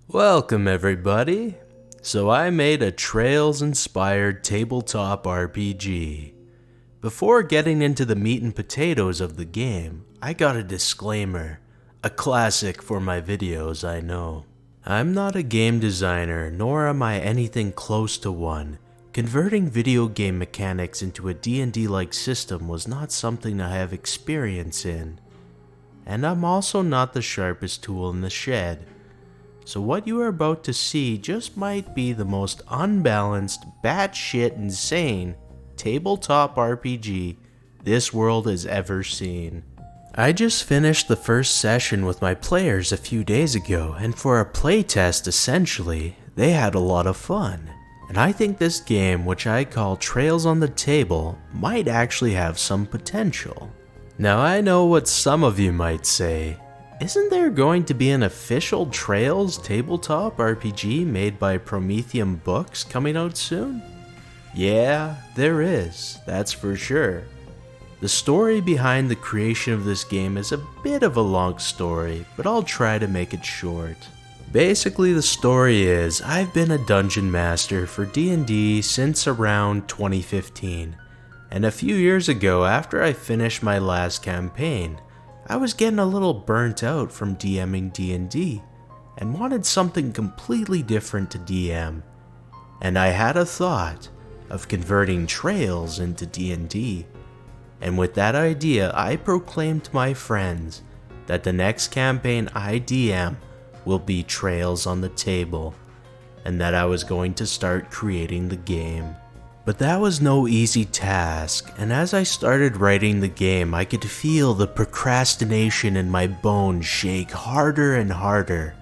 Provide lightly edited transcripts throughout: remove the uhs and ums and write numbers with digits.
Welcome everybody! So I made a Trails-inspired tabletop RPG. Before getting into the meat and potatoes of the game, I got a disclaimer. A classic for my videos, I know. I'm not a game designer, nor am I anything close to one. Converting video game mechanics into a D&D-like system was not something I have experience in. And I'm also not the sharpest tool in the shed. So what you are about to see just might be the most unbalanced, batshit insane tabletop RPG this world has ever seen. I just finished the first session with my players a few days ago, and for a playtest essentially, they had a lot of fun. And I think this game, which I call Trails on the Table, might actually have some potential. Now I know what some of you might say. Isn't there going to be an official Trails tabletop RPG made by Provincial Books coming out soon? Yeah, there is, that's for sure. The story behind the creation of this game is a bit of a long story, but I'll try to make it short. Basically the story is, I've been a dungeon master for D&D since around 2015, and a few years ago after I finished my last campaign, I was getting a little burnt out from DMing D&D and wanted something completely different to DM. And I had a thought of converting Trails into D&D. And with that idea, I proclaimed to my friends that the next campaign I DM will be Trails on the Table, and that I was going to start creating the game. But that was no easy task, and as I started writing the game, I could feel the procrastination in my bones shake harder and harder,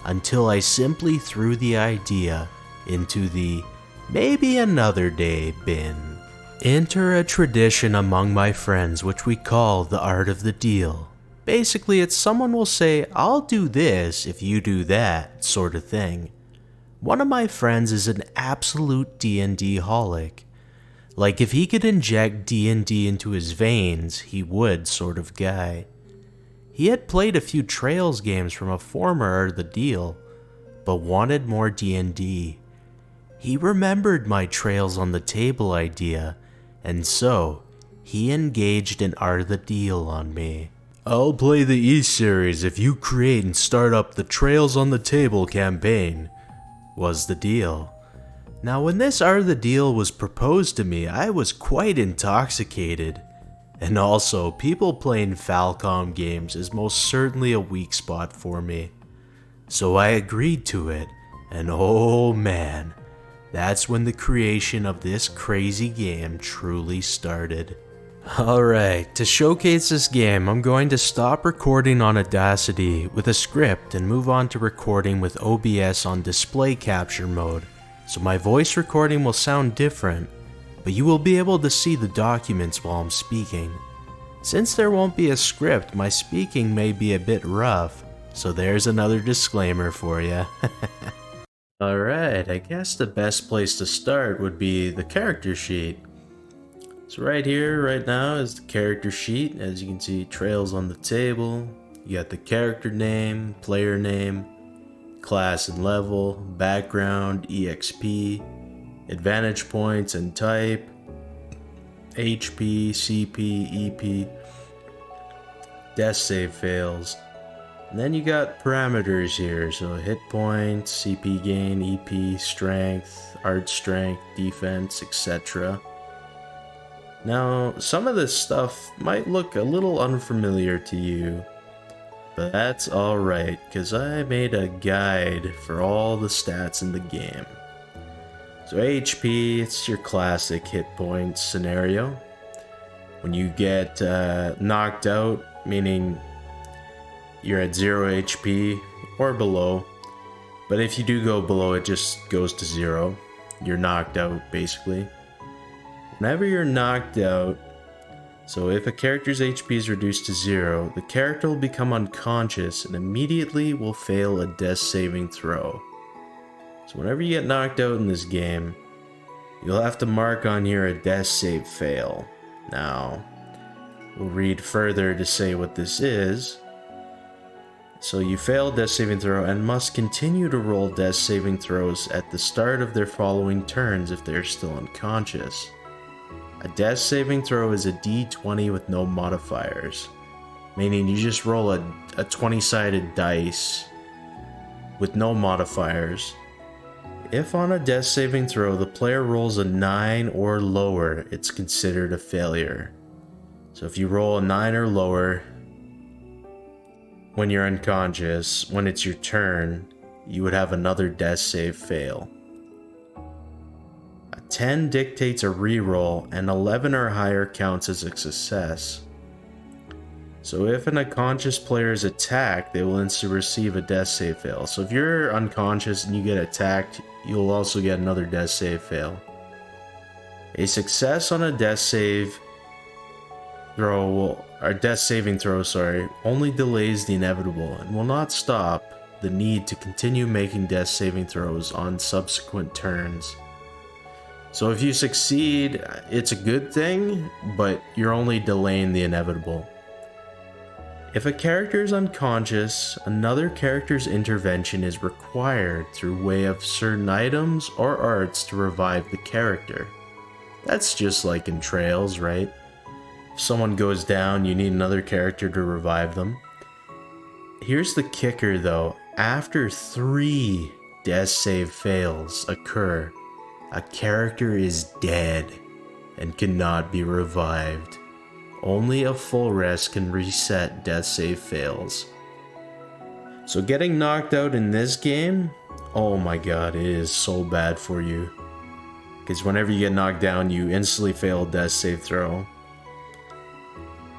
until I simply threw the idea into the maybe another day bin. Enter a tradition among my friends which we call the art of the deal. Basically, it's someone will say, "I'll do this if you do that," sort of thing. One of my friends is an absolute D&D holic. Like if he could inject D&D into his veins, he would sort of guy. He had played a few Trails games from a former Art of the Deal, but wanted more D&D. He remembered my Trails on the Table idea, and so he engaged in Art of the Deal on me. "I'll play the E-Series if you create and start up the Trails on the Table campaign," was the deal. Now when this Art of the Deal was proposed to me, I was quite intoxicated. And also, people playing Falcom games is most certainly a weak spot for me. So I agreed to it, and oh man, that's when the creation of this crazy game truly started. Alright, to showcase this game, I'm going to stop recording on Audacity with a script and move on to recording with OBS on display capture mode, so my voice recording will sound different, but you will be able to see the documents while I'm speaking. Since there won't be a script, my speaking may be a bit rough, so there's another disclaimer for you. Alright, I guess the best place to start would be the character sheet. So right here, right now, is the character sheet. As you can see, Trails on the Table. You got the character name, player name, class and level, background, EXP, advantage points and type, HP, CP, EP, death save fails. And then you got parameters here, so hit points, CP gain, EP, strength, art strength, defense, etc. Now, some of this stuff might look a little unfamiliar to you, but that's alright, because I made a guide for all the stats in the game. So HP, it's your classic hit points scenario. When you get knocked out, meaning you're at 0 HP or below, but if you do go below, it just goes to 0. You're knocked out, basically. Whenever you're knocked out, so if a character's HP is reduced to 0, the character will become unconscious and immediately will fail a death saving throw. So whenever you get knocked out in this game, you'll have to mark on here a death save fail. Now, we'll read further to say what this is. So you fail a death saving throw and must continue to roll death saving throws at the start of their following turns if they're still unconscious. A death saving throw is a d20 with no modifiers, meaning you just roll a 20-sided dice with no modifiers. If on a death saving throw the player rolls a 9 or lower, it's considered a failure. So if you roll a 9 or lower when you're unconscious, when it's your turn, you would have another death save fail. A 10 dictates a reroll, and 11 or higher counts as a success. So if an unconscious player is attacked, they will instantly receive a death save fail. So if you're unconscious and you get attacked, you'll also get another death save fail. A success on a death save throw, or death saving throw, only delays the inevitable and will not stop the need to continue making death saving throws on subsequent turns. So if you succeed, it's a good thing, but you're only delaying the inevitable. If a character is unconscious, another character's intervention is required through way of certain items or arts to revive the character. That's just like in Trails, right? If someone goes down, you need another character to revive them. Here's the kicker though, after 3 death save fails occur, a character is dead and cannot be revived. Only a full rest can reset death save fails. So getting knocked out in this game, oh my god, it is so bad for you. Because whenever you get knocked down, you instantly fail a death save throw.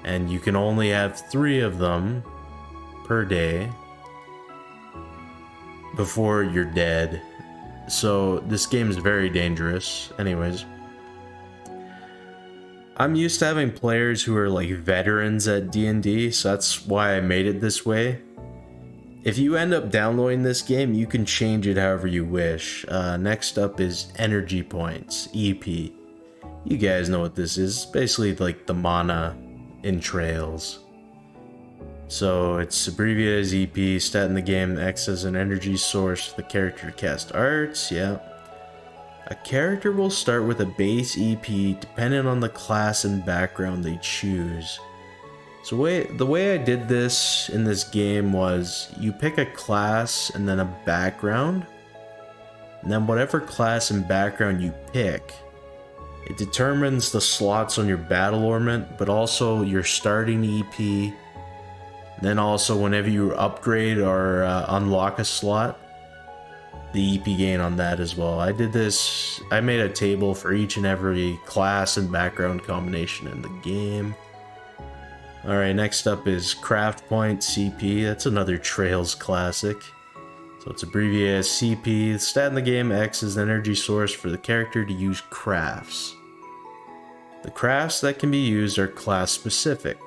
And you can only have 3 of them per day before you're dead. So this game is very dangerous. Anyways, I'm used to having players who are like veterans at D&D, so that's why I made it this way. If you end up downloading this game, you can change it however you wish. Next up is Energy Points, EP. You guys know what this is. Basically like the mana in Trails. So it's abbreviated as EP, stat in the game, acts as an energy source for the character to cast arts, yeah. A character will start with a base EP depending on the class and background they choose. So the way I did this in this game was you pick a class and then a background, and then whatever class and background you pick, it determines the slots on your battle ornament, but also your starting EP. Then also whenever you upgrade or unlock a slot, the EP gain on that as well. I did this, I made a table for each and every class and background combination in the game. Alright, next up is Craft Point CP. That's another Trails classic. So it's abbreviated as CP. The stat in the game, X is the energy source for the character to use crafts. The crafts that can be used are class specific.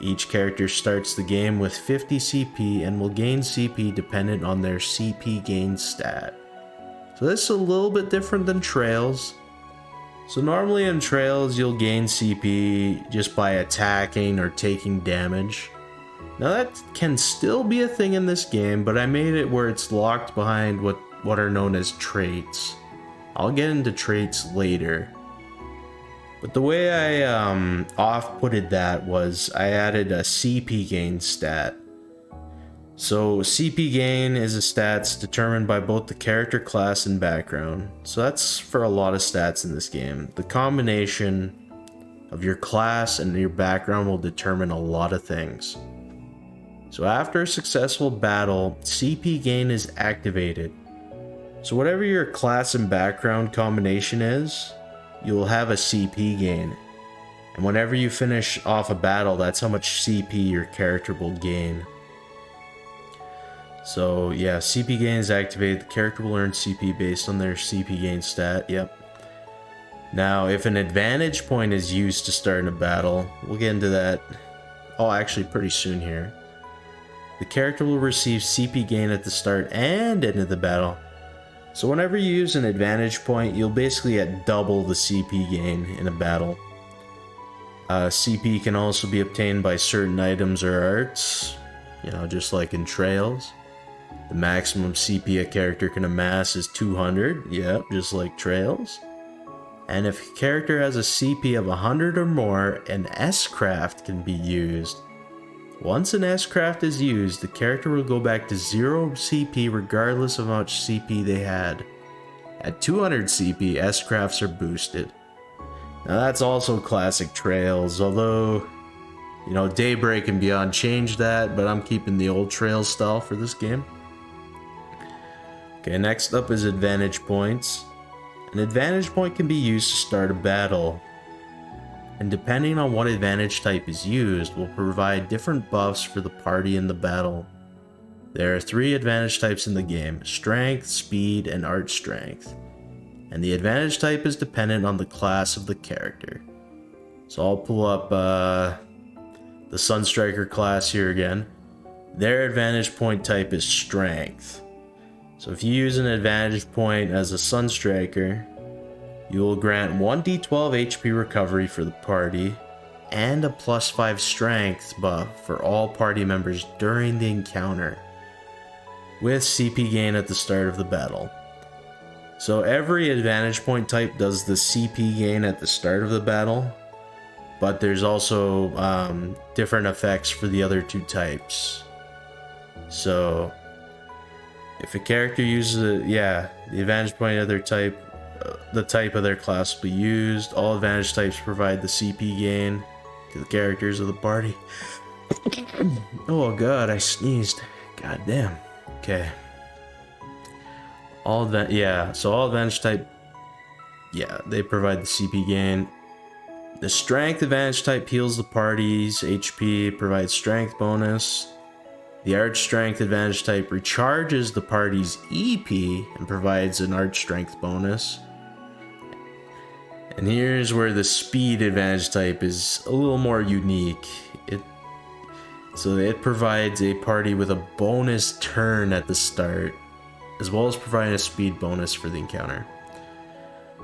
Each character starts the game with 50 CP and will gain CP dependent on their CP gain stat. So this is a little bit different than Trails. So normally in Trails you'll gain CP just by attacking or taking damage. Now that can still be a thing in this game, but I made it where it's locked behind what are known as traits. I'll get into traits later. But the way I off-putted that was I added a CP gain stat. So CP gain is a stats determined by both the character class and background. So that's for a lot of stats in this game. The combination of your class and your background will determine a lot of things. So after a successful battle, CP gain is activated. So whatever your class and background combination is, you will have a CP gain. And whenever you finish off a battle, that's how much CP your character will gain. So yeah, CP gain is activated. The character will earn CP based on their CP gain stat, yep. Now, if an advantage point is used to start in a battle, we'll get into that, actually pretty soon here. The character will receive CP gain at the start and end of the battle. So whenever you use an advantage point, you'll basically get double the CP gain in a battle. CP can also be obtained by certain items or arts. just like in Trails. The maximum CP a character can amass is 200, yep, just like Trails. And if a character has a CP of 100 or more, an S-Craft can be used. Once an S-Craft is used, the character will go back to 0 CP regardless of how much CP they had. At 200 CP, S-Crafts are boosted. Now that's also classic Trails, although, Daybreak and Beyond changed that, but I'm keeping the old Trails style for this game. Okay, next up is advantage points. An advantage point can be used to start a battle, and depending on what advantage type is used, will provide different buffs for the party in the battle. There are 3 advantage types in the game: Strength, Speed, and Art Strength. And the advantage type is dependent on the class of the character. So I'll pull up the Sunstriker class here again. Their advantage point type is Strength. So if you use an advantage point as a Sunstriker, you will grant 1d12 HP recovery for the party, and a +5 strength buff for all party members during the encounter, with CP gain at the start of the battle. So every advantage point type does the CP gain at the start of the battle, but there's also different effects for the other 2 types. So if a character uses the advantage point of their type, the type of their class will be used. All advantage types provide the CP gain to the characters of the party. Oh god, I sneezed. God damn. Okay. All advantage type, they provide the CP gain. The strength advantage type heals the party's HP, provides strength bonus. The Art Strength advantage type recharges the party's EP and provides an Art Strength bonus. And here's where the Speed advantage type is a little more unique. It provides a party with a bonus turn at the start, as well as providing a speed bonus for the encounter.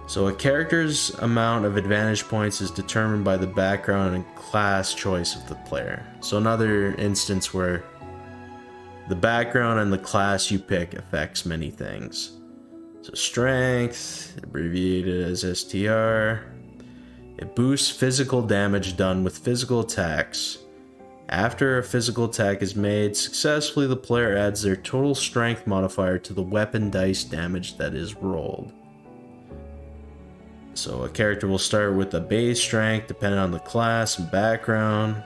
So a character's amount of advantage points is determined by the background and class choice of the player. So another instance where the background and the class you pick affects many things. So Strength, abbreviated as STR, it boosts physical damage done with physical attacks. After a physical attack is made successfully, the player adds their total strength modifier to the weapon dice damage that is rolled. So a character will start with a base strength depending on the class and background.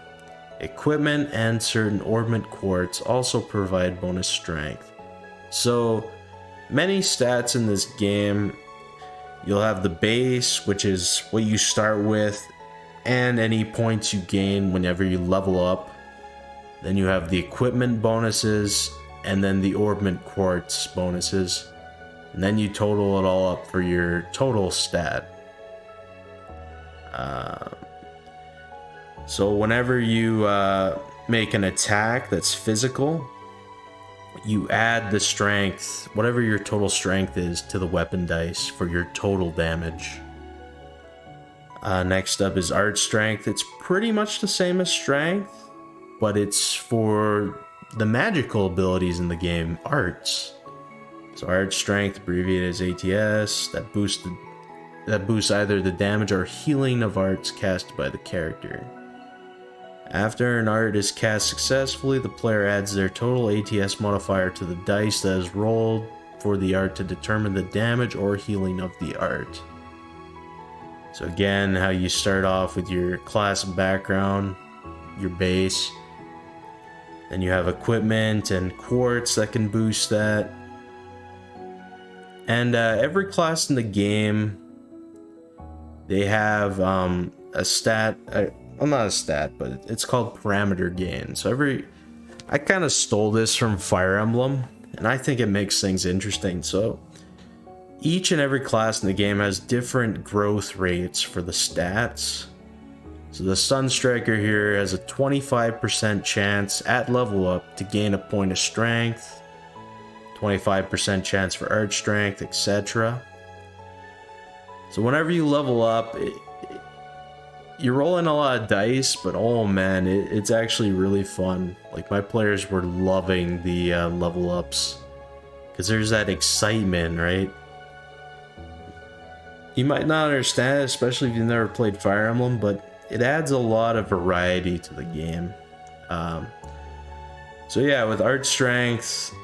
Equipment and certain orbment quartz also provide bonus strength. So many stats in this game, you'll have the base, which is what you start with, and any points you gain whenever you level up. Then you have the equipment bonuses, and then the orbment quartz bonuses. And then you total it all up for your total stat. So whenever you make an attack that's physical, you add the strength, whatever your total strength is, to the weapon dice for your total damage. Next up is Art Strength. It's pretty much the same as Strength, but it's for the magical abilities in the game, arts. So Art Strength, abbreviated as ATS, that boosts either the damage or healing of arts cast by the character. After an art is cast successfully, the player adds their total ATS modifier to the dice that is rolled for the art to determine the damage or healing of the art. So again, how you start off with your class and background, your base. Then you have equipment and quartz that can boost that. And every class in the game, they have a stat, well, not a stat, but it's called parameter gain. So I kind of stole this from Fire Emblem, and I think it makes things interesting. So each and every class in the game has different growth rates for the stats. So the Sunstriker here has a 25% chance at level up to gain a point of strength, 25% chance for art strength, etc. So whenever you level up, you're rolling a lot of dice, but oh man, it's actually really fun. Like, my players were loving the level ups. Because there's that excitement, right? You might not understand it, especially if you've never played Fire Emblem, but it adds a lot of variety to the game. So yeah, with art strength,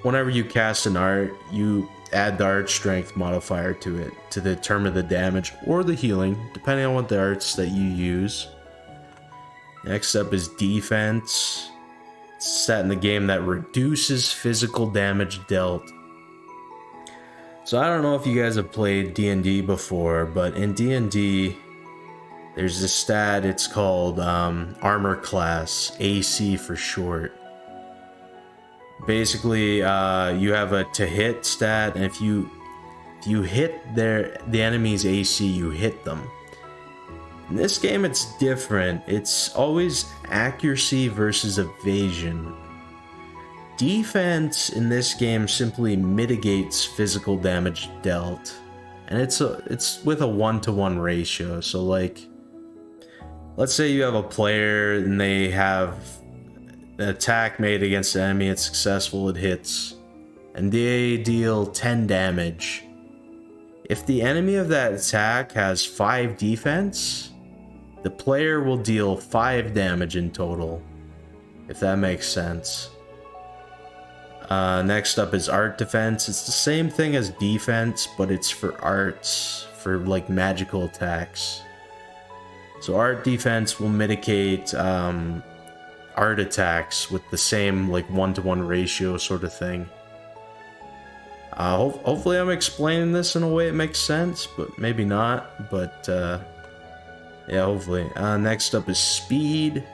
whenever you cast an art, you add the art strength modifier to it to determine the damage or the healing, depending on what the arts that you use. Next up is defense. It's a stat in the game that reduces physical damage dealt. So I don't know if you guys have played D&D before, but in D&D, there's this stat, it's called armor class, AC for short. Basically, you have a to hit stat, and if you hit the enemy's AC, you hit them. In this game, it's different. It's always accuracy versus evasion. Defense in this game simply mitigates physical damage dealt, and it's with a 1-to-1 ratio. So like, let's say you have a player and they have an attack made against the enemy, it's successful, it hits, and they deal 10 damage. If the enemy of that attack has 5 defense, the player will deal 5 damage in total, if that makes sense. Next up is art defense. It's the same thing as defense, but it's for arts, for like magical attacks. So art defense will mitigate art attacks with the same like 1-to-1 ratio sort of thing. Hopefully I'm explaining this in a way it makes sense, but maybe not. But yeah, hopefully. Next up is speed.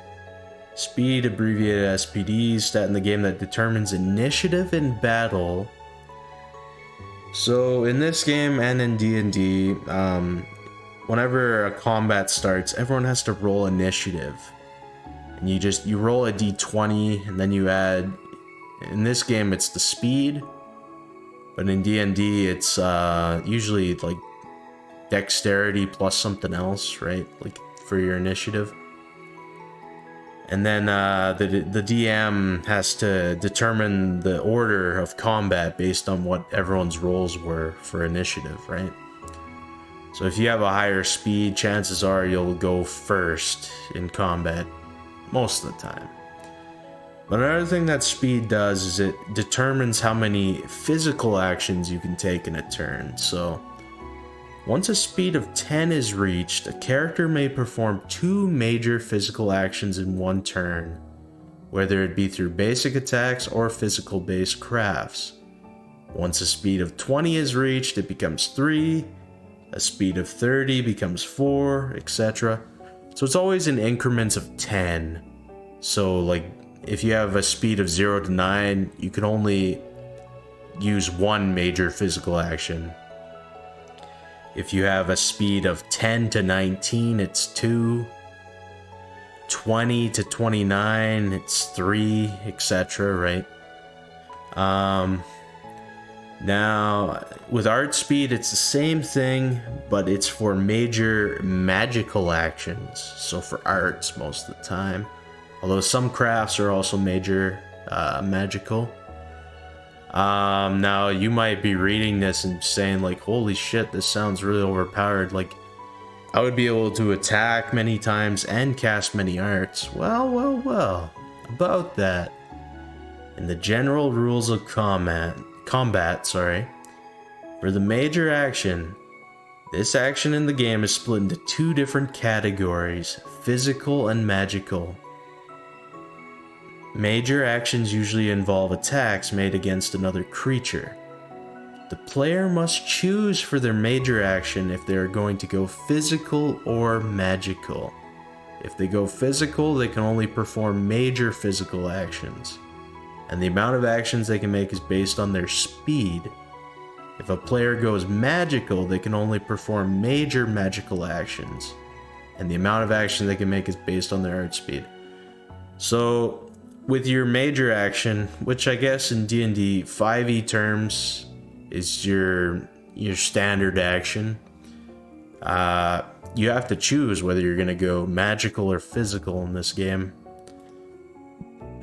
Speed, abbreviated SPD, stat in the game that determines initiative in battle. So in this game and in D&D, whenever a combat starts, everyone has to roll initiative. And you roll a d20, and then you add, in this game it's the speed, but in D&D it's usually like dexterity plus something else, right? Like for your initiative. And then the DM has to determine the order of combat based on what everyone's rolls were for initiative, right? So if you have a higher speed, chances are you'll go first in combat most of the time. But another thing that speed does is it determines how many physical actions you can take in a turn. So once a speed of 10 is reached, a character may perform 2 major physical actions in one turn, whether it be through basic attacks or physical-based crafts. Once a speed of 20 is reached, it becomes 3, a speed of 30 becomes 4, etc. So it's always in increments of 10. So like, if you have a speed of 0 to 9, you can only use 1 major physical action. If you have a speed of 10 to 19, it's 2. 20 to 29, it's 3, etc., right? Now, with art speed, it's the same thing, but it's for major magical actions. So for arts most of the time. Although some crafts are also major magical. Now you might be reading this and saying like, holy shit, this sounds really overpowered. Like, I would be able to attack many times and cast many arts. Well, about that. In the general rules of combat, for the major action, this action in the game is split into 2 different categories, physical and magical. Major actions usually involve attacks made against another creature. The player must choose for their major action if they are going to go physical or magical. If they go physical, they can only perform major physical actions, and the amount of actions they can make is based on their speed. If a player goes magical, they can only perform major magical actions, and the amount of action they can make is based on their art speed. So with your major action, which I guess in D&D 5e terms is your standard action, you have to choose whether you're going to go magical or physical in this game.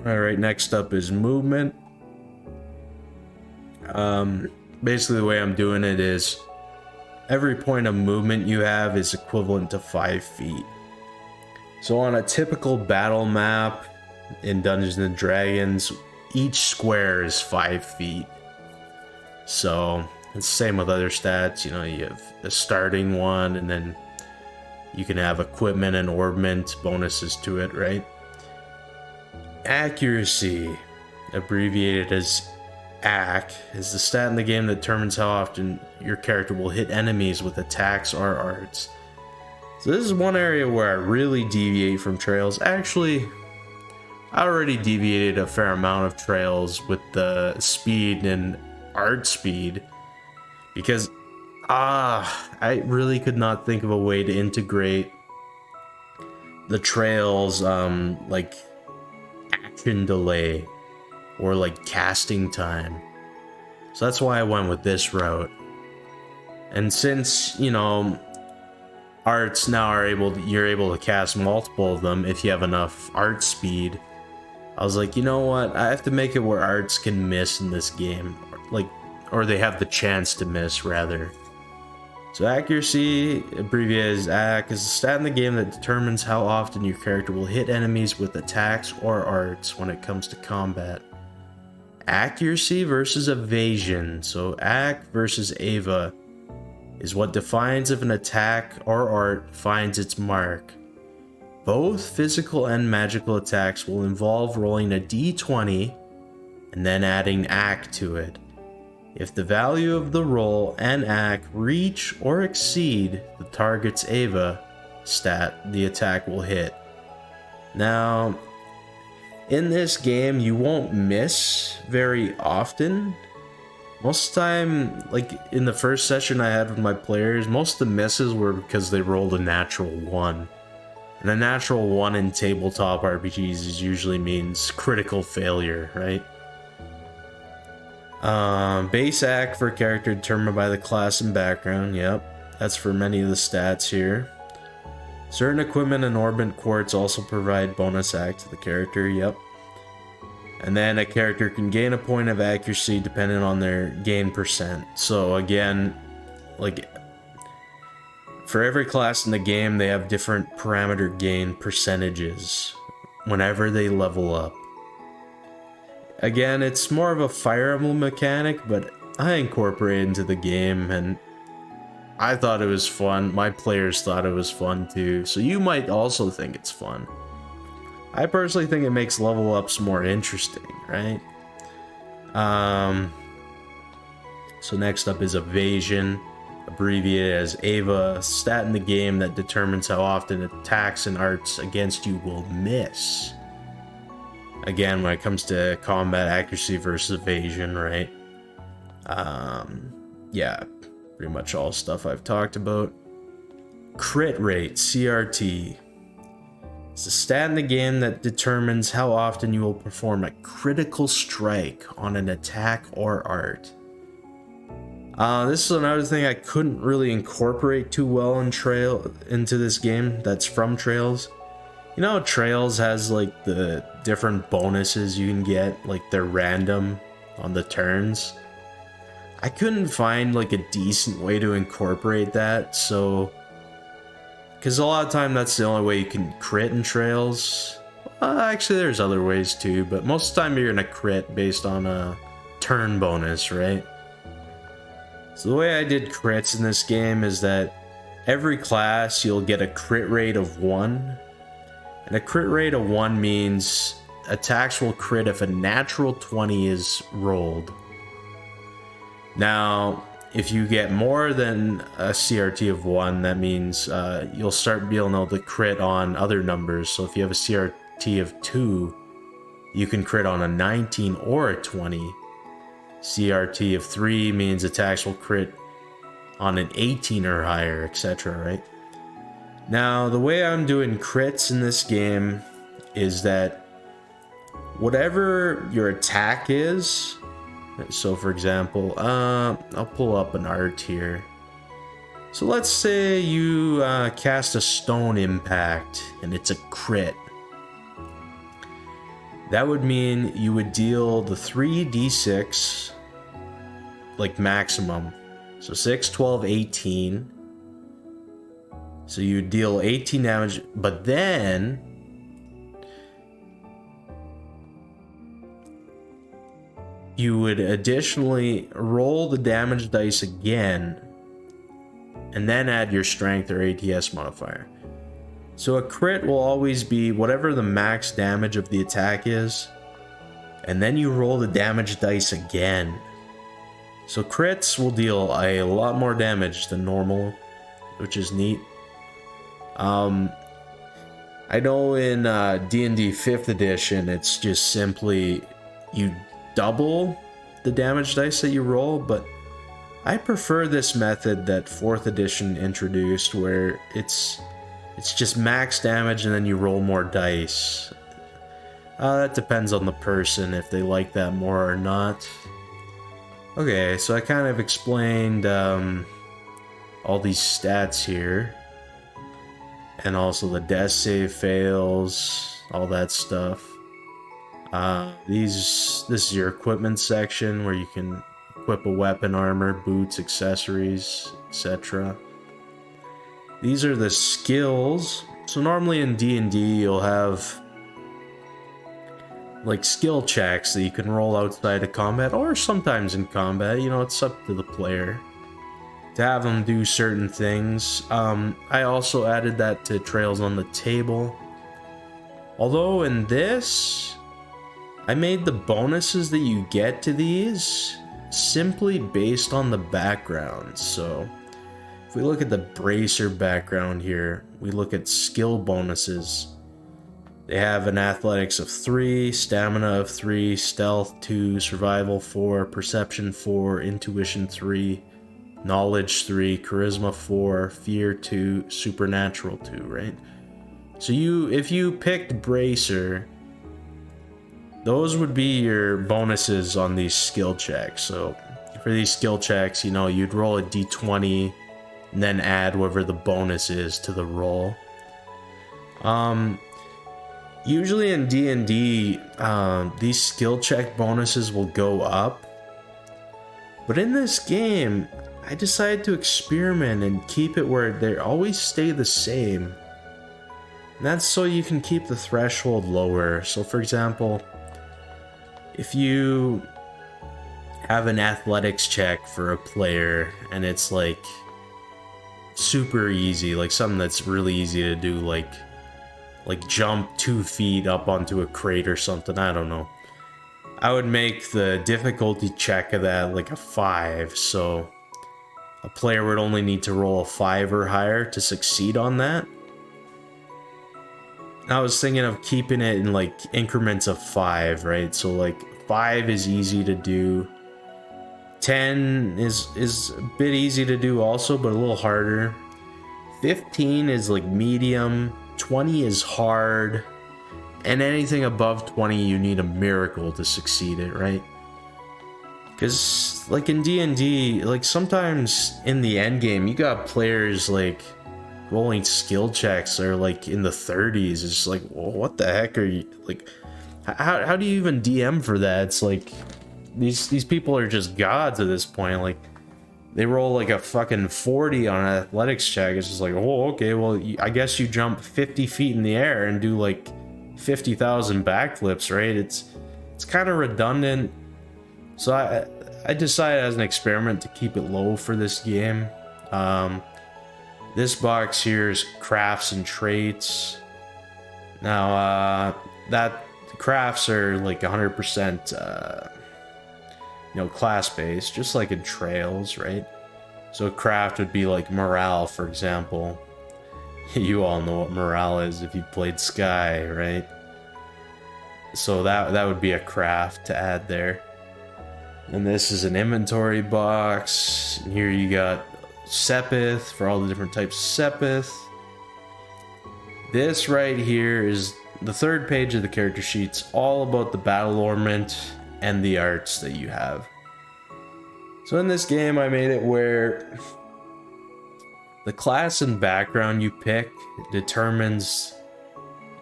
Alright, next up is movement. Basically the way I'm doing it is every point of movement you have is equivalent to 5 feet. So on a typical battle map in Dungeons and Dragons, each square is 5 feet. So it's the same with other stats, you know, you have the starting one, and then you can have equipment and orbment bonuses to it, right? Accuracy, abbreviated as AC, is the stat in the game that determines how often your character will hit enemies with attacks or arts. So this is one area where I really deviate from Trails. Actually, I already deviated a fair amount of Trails with the speed and art speed, because I really could not think of a way to integrate the Trails like action delay or like casting time. So that's why I went with this route. And since, you know, arts now are you're able to cast multiple of them if you have enough art speed, I was like, you know what, I have to make it where arts can miss in this game, like, or they have the chance to miss rather. So accuracy, abbreviated as AC, is a stat in the game that determines how often your character will hit enemies with attacks or arts when it comes to combat. Accuracy versus evasion, so AC versus Ava, is what defines if an attack or art finds its mark. Both physical and magical attacks will involve rolling a d20 and then adding AC to it. If the value of the roll and AC reach or exceed the target's Ava stat, the attack will hit. Now, in this game, you won't miss very often. Most of the time, like in the first session I had with my players, most of the misses were because they rolled a natural 1. And a natural 1 in tabletop RPGs usually means critical failure, right? Base AC for a character determined by the class and background, yep. That's for many of the stats here. Certain equipment and orbit quartz also provide bonus AC to the character, yep. And then a character can gain a point of accuracy depending on their gain percent. So again, like, for every class in the game, they have different parameter gain percentages whenever they level up. Again, it's more of a Fire Emblem mechanic, but I incorporated into the game, and I thought it was fun. My players thought it was fun too, so you might also think it's fun. I personally think it makes level ups more interesting, right? So next up is evasion, abbreviated as Ava, a stat in the game that determines how often attacks and arts against you will miss. Again, when it comes to combat, accuracy versus evasion, right? Yeah, pretty much all stuff I've talked about. Crit rate, CRT. It's a stat in the game that determines how often you will perform a critical strike on an attack or art. This is another thing I couldn't really incorporate too well into this game that's from Trails. You know, Trails has like the different bonuses you can get, like they're random on the turns. I couldn't find like a decent way to incorporate that, so because a lot of time that's the only way you can crit in Trails. Actually, there's other ways too, but most of the time you're gonna crit based on a turn bonus, right? So the way I did crits in this game is that every class you'll get a crit rate of 1. And a crit rate of 1 means attacks will crit if a natural 20 is rolled. Now, if you get more than a CRT of 1, that means you'll start being able to crit on other numbers. So if you have a CRT of 2, you can crit on a 19 or a 20. CRT of 3 means attacks will crit on an 18 or higher, etc., right? Now, the way I'm doing crits in this game is that whatever your attack is, so for example, I'll pull up an art here. So let's say you cast a stone impact and it's a crit. that would mean you would deal the 3d6 like maximum. So 6, 12, 18. So you deal 18 damage, but then you would additionally roll the damage dice again and then add your strength or ATS modifier. So a crit will always be whatever the max damage of the attack is, and then you roll the damage dice again. So crits will deal a lot more damage than normal, which is neat. I know in D&D 5th edition, it's just simply you double the damage dice that you roll, but I prefer this method that 4th edition introduced, where it's just max damage and then you roll more dice. That depends on the person if they like that more or not. Okay, so I kind of explained all these stats here, and also the death save fails, all that stuff. This is your equipment section where you can equip a weapon, armor, boots, accessories, etc. These are the skills. So normally in D&D you'll have like skill checks that you can roll outside of combat, or sometimes in combat, you know, it's up to the player to have them do certain things. I also added that to Trails on the Table. Although in this, I made the bonuses that you get to these simply based on the background. So if we look at the Bracer background here, we look at skill bonuses. They have an athletics of 3, stamina of 3, stealth 2, survival 4, perception 4, intuition 3, knowledge 3, charisma 4, fear 2, supernatural 2, right? So if you picked Bracer, those would be your bonuses on these skill checks. So for these skill checks, you know, you'd roll a d20 and then add whatever the bonus is to the roll. Usually in D&D, these skill check bonuses will go up. But in this game, I decided to experiment and keep it where they always stay the same. And that's so you can keep the threshold lower. So for example, if you have an athletics check for a player and it's like super easy, like something that's really easy to do, like jump 2 feet up onto a crate or something, I don't know, I would make the difficulty check of that like a 5, so a player would only need to roll a 5 or higher to succeed on that. I was thinking of keeping it in like increments of 5, right? So like 5 is easy to do, 10 is a bit easy to do also, but a little harder. 15 is like medium, 20 is hard, and anything above 20 you need a miracle to succeed it, right? Because like in D&D, like sometimes in the end game you got players like rolling skill checks are like in the 30s. It's just like, well, what the heck are you, like, how do you even DM for that? It's like these people are just gods at this point. Like they roll like a fucking 40 on an athletics check. It's just like, oh, okay, well, I guess you jump 50 feet in the air and do like 50,000 backflips, right? It's kind of redundant. So I decided as an experiment to keep it low for this game. This box here is crafts and traits. Now, that crafts are like 100%, class-based, just like in Trails, right? So a craft would be like morale, for example. You all know what morale is if you played Sky, right? So that would be a craft to add there. And this is an inventory box. And here you got Sepith for all the different types of Sepith. This right here is the third page of the character sheets, all about the battle ornament and the arts that you have. So in this game, I made it where the class and background you pick determines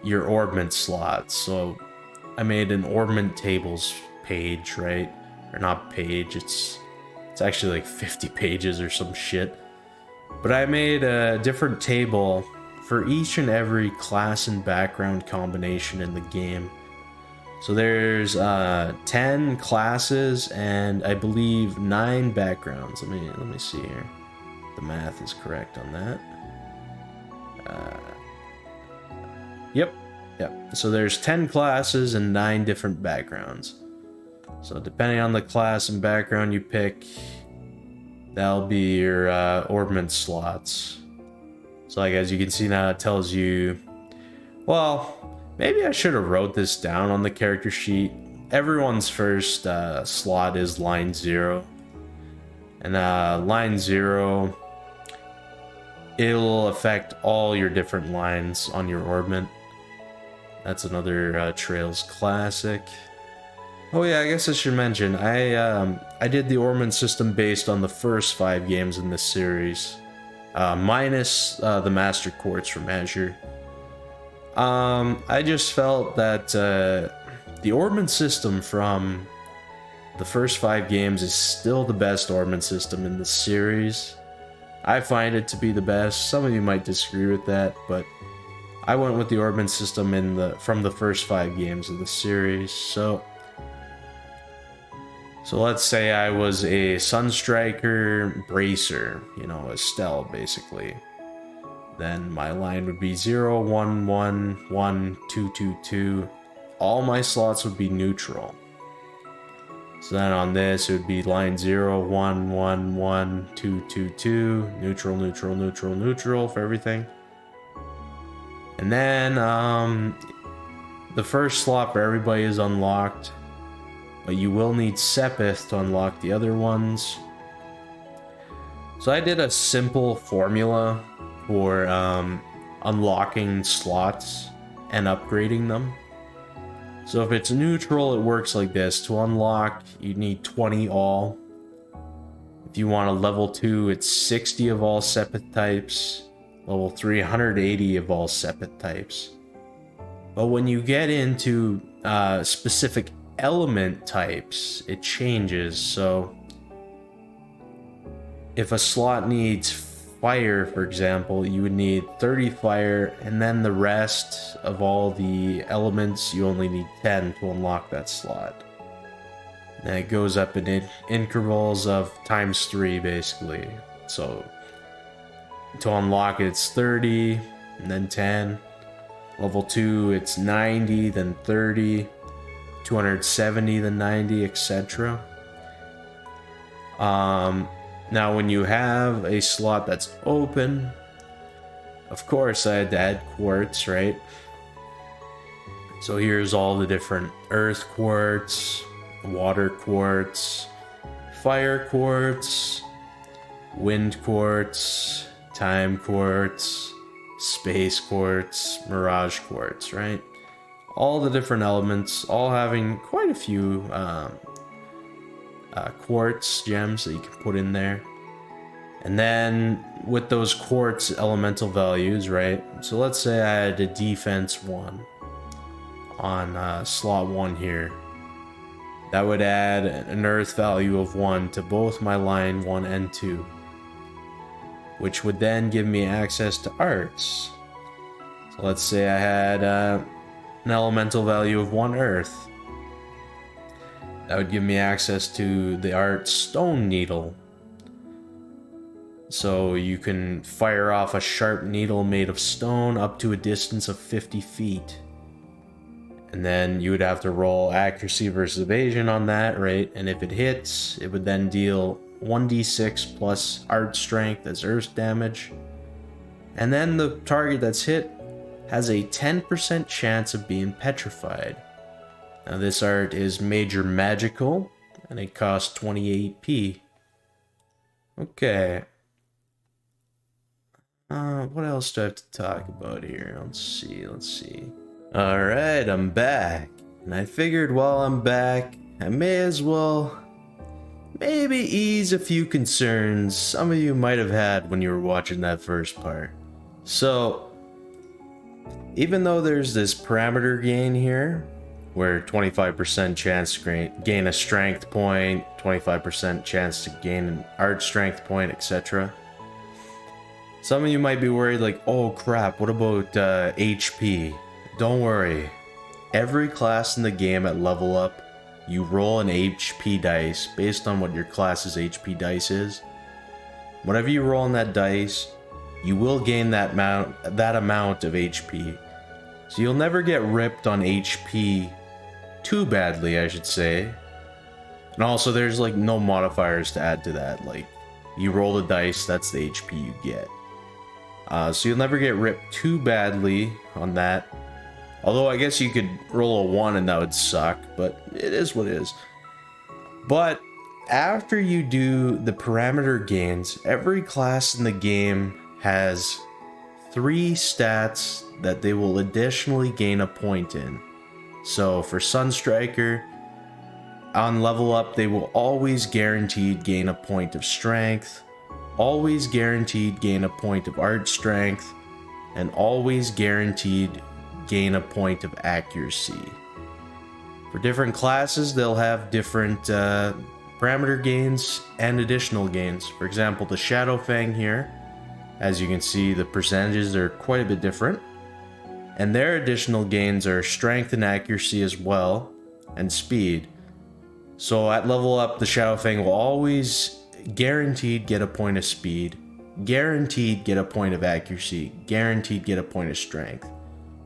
your ornament slots. So I made an ornament tables page, right? Or not page, it's actually like 50 pages or some shit. But I made a different table for each and every class and background combination in the game. So there's 10 classes and I believe 9 backgrounds. Let me see here. The math is correct on that. Yep. So there's 10 classes and 9 different backgrounds. So depending on the class and background you pick, that'll be your ornament slots. So like as you can see now, it tells you, well, maybe I should have wrote this down on the character sheet. Everyone's first slot is line 0. And line 0, it'll affect all your different lines on your ornament. That's another Trails classic. Oh yeah, I guess I should mention, I did the ornament system based on the first 5 games in this series. Minus the Master Quartz from Azure. I just felt that the ornament system from the first 5 games is still the best ornament system in the series. I find it to be the best. Some of you might disagree with that, but I went with the ornament system from the first 5 games of the series. So let's say I was a Sunstriker Bracer, you know, Estelle basically. Then my line would be 0, 1, 1, 1, 2, 2, 2. All my slots would be neutral. So then on this, it would be line 0, 1, 1, 1, 2, 2, 2. Neutral, neutral, neutral, neutral for everything. And then the first slot for everybody is unlocked. But you will need Sepith to unlock the other ones. So I did a simple formula for unlocking slots and upgrading them. So if it's neutral, it works like this. To unlock, you need 20 all. If you want a level 2, it's 60 of all Sepith types. Level 3, 180 of all Sepith types. But when you get into specific element types, it changes. So if a slot needs fire, for example, you would need 30 fire, and then the rest of all the elements, you only need 10 to unlock that slot. And it goes up in intervals of ×3 basically. So to unlock it, it's 30 and then 10. Level 2, it's 90, then 30, 270, then 90, etc. Now when you have a slot that's open, of course I had to add quartz, right? So here's all the different earth quartz, water quartz, fire quartz, wind quartz, time quartz, space quartz, mirage quartz, right? All the different elements, all having quite a few quartz gems that you can put in there. And then with those quartz elemental values, right? So let's say I had a defense 1 on slot 1 here. That would add an earth value of 1 to both my line 1 and 2, which would then give me access to arts. So let's say I had an elemental value of 1 earth. That would give me access to the art Stone Needle. So you can fire off a sharp needle made of stone up to a distance of 50 feet. And then you would have to roll accuracy versus evasion on that, right? And if it hits, it would then deal 1d6 plus art strength as earth damage. And then the target that's hit has a 10% chance of being petrified. Now this art is major magical, and it costs 28p. Okay. What else do I have to talk about here? Let's see. Alright, I'm back. And I figured while I'm back, I may as well maybe ease a few concerns some of you might have had when you were watching that first part. So, even though there's this parameter gain here, where 25% chance to gain a strength point, 25% chance to gain an art strength point, etc. Some of you might be worried like, oh crap, what about HP? Don't worry. Every class in the game at level up, you roll an HP dice based on what your class's HP dice is. Whenever you roll on that dice, you will gain that amount of HP. So you'll never get ripped on HP too badly, I should say. And also there's like no modifiers to add to that. Like you roll the dice, that's the HP you get. So you'll never get ripped too badly on that. Although I guess you could roll a 1 and that would suck, but it is what it is. But after you do the parameter gains, every class in the game has 3 stats that they will additionally gain a point in. So for Sunstriker, on level up, they will always guaranteed gain a point of strength, always guaranteed gain a point of art strength, and always guaranteed gain a point of accuracy. For different classes, they'll have different parameter gains and additional gains. For example, the Shadow Fang here, as you can see, the percentages are quite a bit different. And their additional gains are strength and accuracy as well, and speed. So at level up, the Shadow Fang will always guaranteed get a point of speed, guaranteed get a point of accuracy, guaranteed get a point of strength.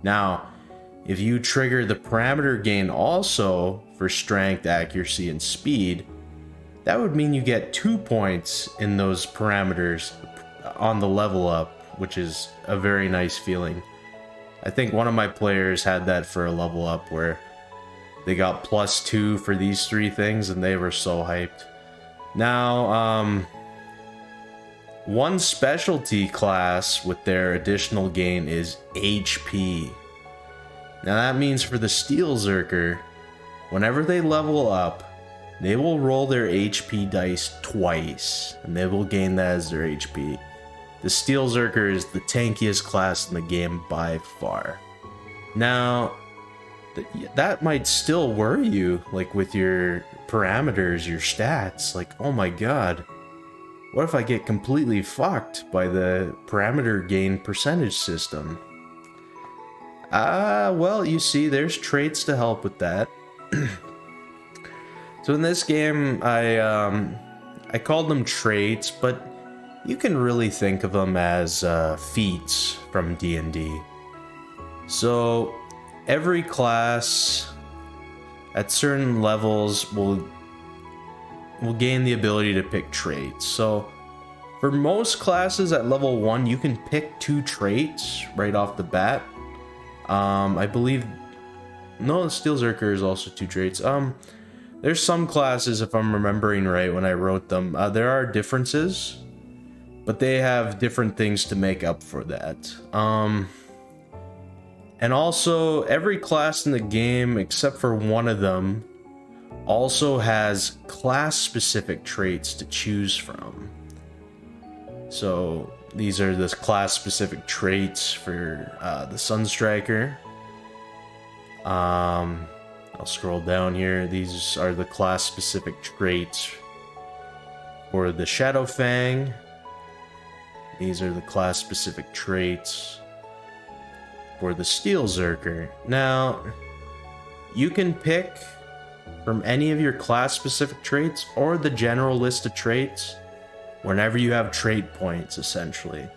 Now, if you trigger the parameter gain also for strength, accuracy, and speed, that would mean you get 2 points in those parameters on the level up, which is a very nice feeling. I think one of my players had that for a level up where they got +2 for these 3 things and they were so hyped. Now, one specialty class with their additional gain is HP. Now that means for the Steel Zerker, whenever they level up, they will roll their HP dice twice, and they will gain that as their HP. The Steel Zerker is the tankiest class in the game by far. Now, that might still worry you, like with your parameters, your stats, like, oh my god. What if I get completely fucked by the parameter gain percentage system? Well, you see, there's traits to help with that. So in this game, I called them traits, but you can really think of them as feats from D&D. So every class at certain levels will gain the ability to pick traits. So for most classes at level 1, you can pick 2 traits right off the bat. I believe, no, the Steel Zerker is also 2 traits. There's some classes, if I'm remembering right when I wrote them, there are differences, but they have different things to make up for that. And also, every class in the game, except for one of them, also has class-specific traits to choose from. So these are the class-specific traits for the Sunstriker. I'll scroll down here. These are the class-specific traits for the Shadow Fang. These are the class-specific traits for the Steel Zerker. Now, you can pick from any of your class-specific traits or the general list of traits whenever you have trait points, essentially.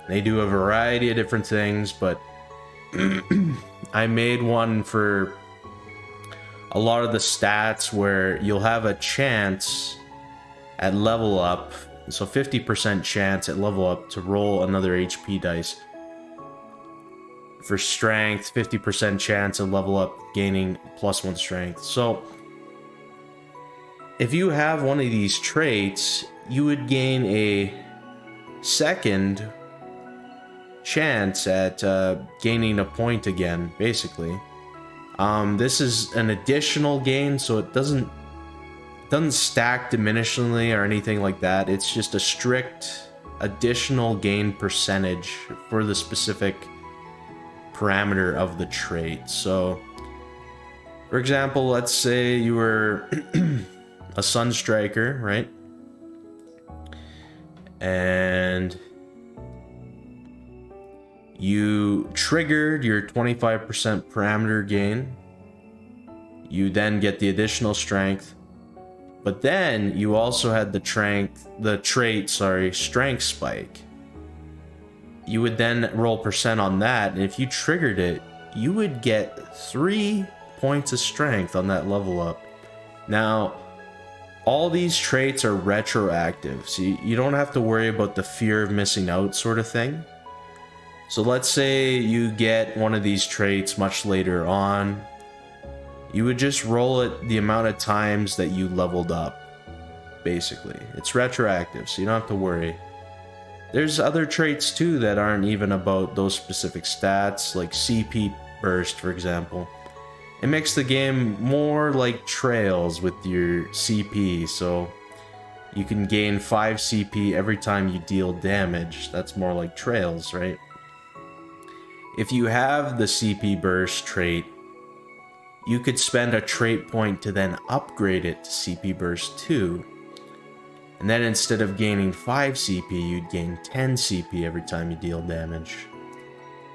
They do a variety of different things, but I made one for a lot of the stats where you'll have a chance at level up, so 50% chance at level up to roll another HP dice. For strength, 50% chance at level up gaining +1 strength. So if you have one of these traits, you would gain a second chance at gaining a point again, basically. This is an additional gain, so it doesn't stack diminishingly or anything like that. It's just a strict additional gain percentage for the specific parameter of the trait. So For example, let's say you were a Sun Striker, right? And you triggered your 25% parameter gain. You then get the additional strength. But then you also had the trait, strength spike. You would then roll percent on that, and if you triggered it, you would get 3 points of strength on that level up. Now, all these traits are retroactive, so you don't have to worry about the fear of missing out sort of thing. So let's say you get one of these traits much later on. You would just roll it the amount of times that you leveled up, basically. It's retroactive, so you don't have to worry. There's other traits too that aren't even about those specific stats, like CP burst, for example. It makes the game more like Trails with your CP, so you can gain 5 CP every time you deal damage. That's more like Trails, right? If you have the CP burst trait, you could spend a trait point to then upgrade it to CP burst 2. And then instead of gaining 5 CP, you'd gain 10 CP every time you deal damage.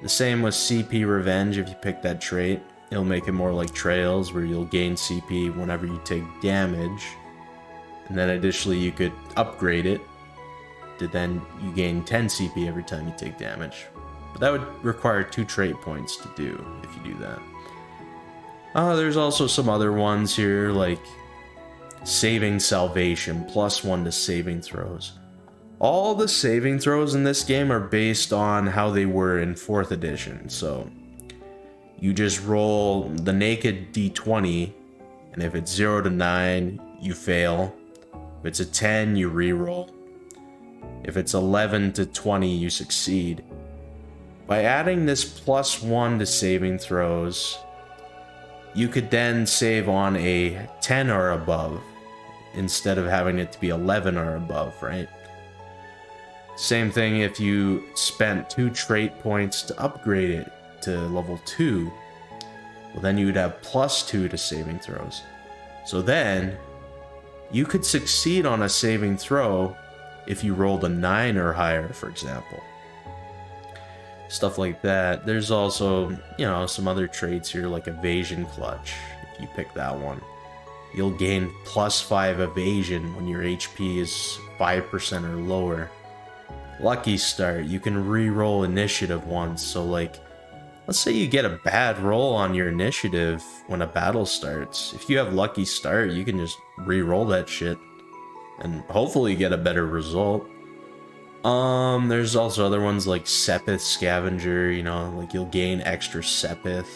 The same with CP Revenge. If you pick that trait, it'll make it more like Trails, where you'll gain CP whenever you take damage. And then additionally, you could upgrade it to then you gain 10 CP every time you take damage. But that would require 2 trait points to do if you do that. There's also some other ones here, like Saving Salvation, +1 to saving throws. All the saving throws in this game are based on how they were in 4th edition. So you just roll the naked d20, and if it's 0 to 9, you fail. If it's a 10, you reroll. If it's 11 to 20, you succeed. By adding this +1 to saving throws, you could then save on a 10 or above, instead of having it to be 11 or above, right? Same thing if you spent 2 trait points to upgrade it to level 2, well then you would have +2 to saving throws. So then, you could succeed on a saving throw if you rolled a 9 or higher, for example. Stuff like that. There's also, some other traits here like Evasion Clutch. If you pick that one, you'll gain +5 evasion when your HP is 5% or lower. Lucky Start, you can re-roll initiative once. So like, let's say you get a bad roll on your initiative when a battle starts. If you have Lucky Start, you can just re-roll that shit and hopefully get a better result. There's also other ones like Sepith Scavenger, like you'll gain extra Sepith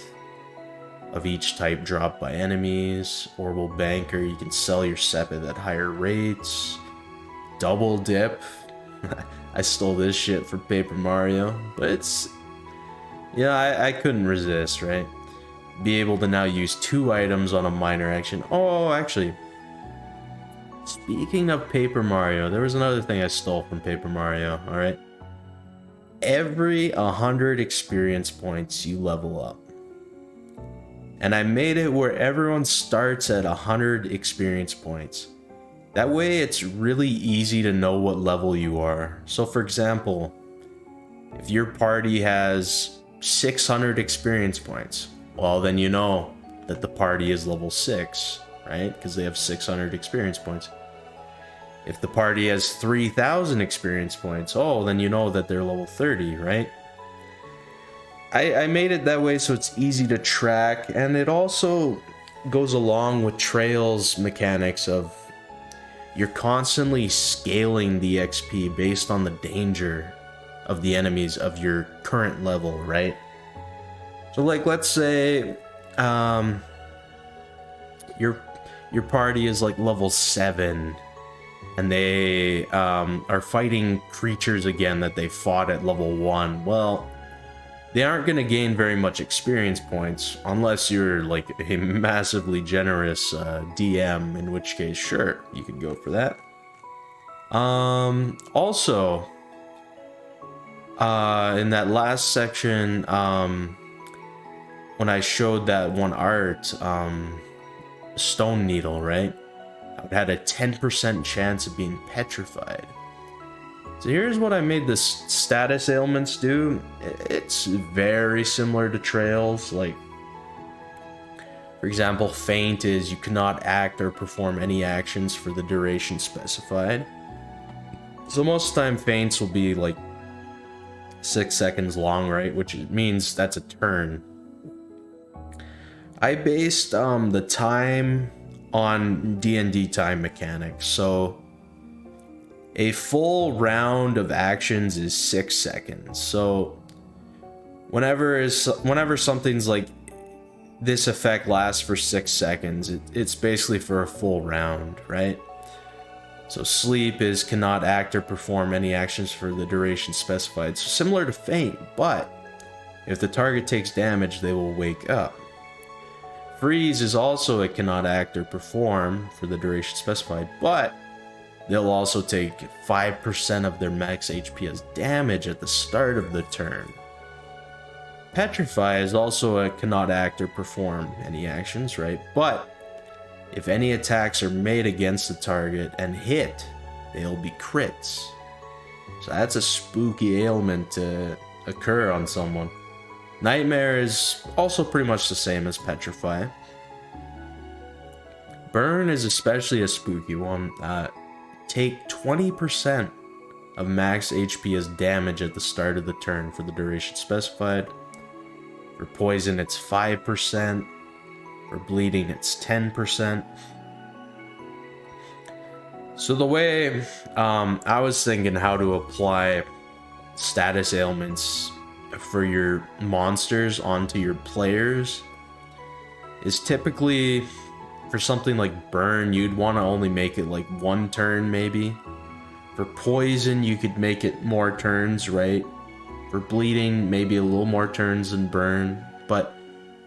of each type dropped by enemies. Orbital Banker, you can sell your Sepith at higher rates. Double Dip, I stole this shit for Paper Mario, but it's, I couldn't resist, right? Be able to now use 2 items on a minor action. Oh, actually, speaking of Paper Mario, there was another thing I stole from Paper Mario, alright? Every 100 experience points, you level up. And I made it where everyone starts at 100 experience points. That way it's really easy to know what level you are. So for example, if your party has 600 experience points, well then you know that the party is level 6, right? Because they have 600 experience points. If the party has 3,000 experience points, oh, then you know that they're level 30, right? I made it that way so it's easy to track, and it also goes along with Trails mechanics of you're constantly scaling the XP based on the danger of the enemies of your current level, right? So like, let's say your party is like level 7 and they are fighting creatures again that they fought at level 1. Well, they aren't going to gain very much experience points unless you're like a massively generous DM, in which case, sure, you could go for that. Also, in that last section, when I showed that one art, Stone Needle, right? It had a 10% chance of being petrified. So here's what I made the status ailments do. It's very similar to Trails. Like, for example, Faint is you cannot act or perform any actions for the duration specified. So most of the time, Faints will be like 6 seconds long, right? Which means that's a turn. I based the time on D&D time mechanics. So a full round of actions is 6 seconds. So whenever something's like this effect lasts for 6 seconds, it's basically for a full round, right? So Sleep is cannot act or perform any actions for the duration specified. So similar to Faint, but if the target takes damage, they will wake up. Freeze is also it cannot act or perform for the duration specified, but they'll also take 5% of their max HP as damage at the start of the turn. Petrify is also a cannot act or perform any actions, right? But if any attacks are made against the target and hit, they'll be crits. So that's a spooky ailment to occur on someone. Nightmare is also pretty much the same as Petrify. Burn is especially a spooky one. Take 20% of max HP as damage at the start of the turn for the duration specified. For poison, it's 5%. For bleeding, it's 10%. So the way I was thinking how to apply status ailments for your monsters onto your players is typically for something like Burn, you'd want to only make it like 1 turn maybe. For Poison, you could make it more turns, right? For Bleeding, maybe a little more turns than Burn, but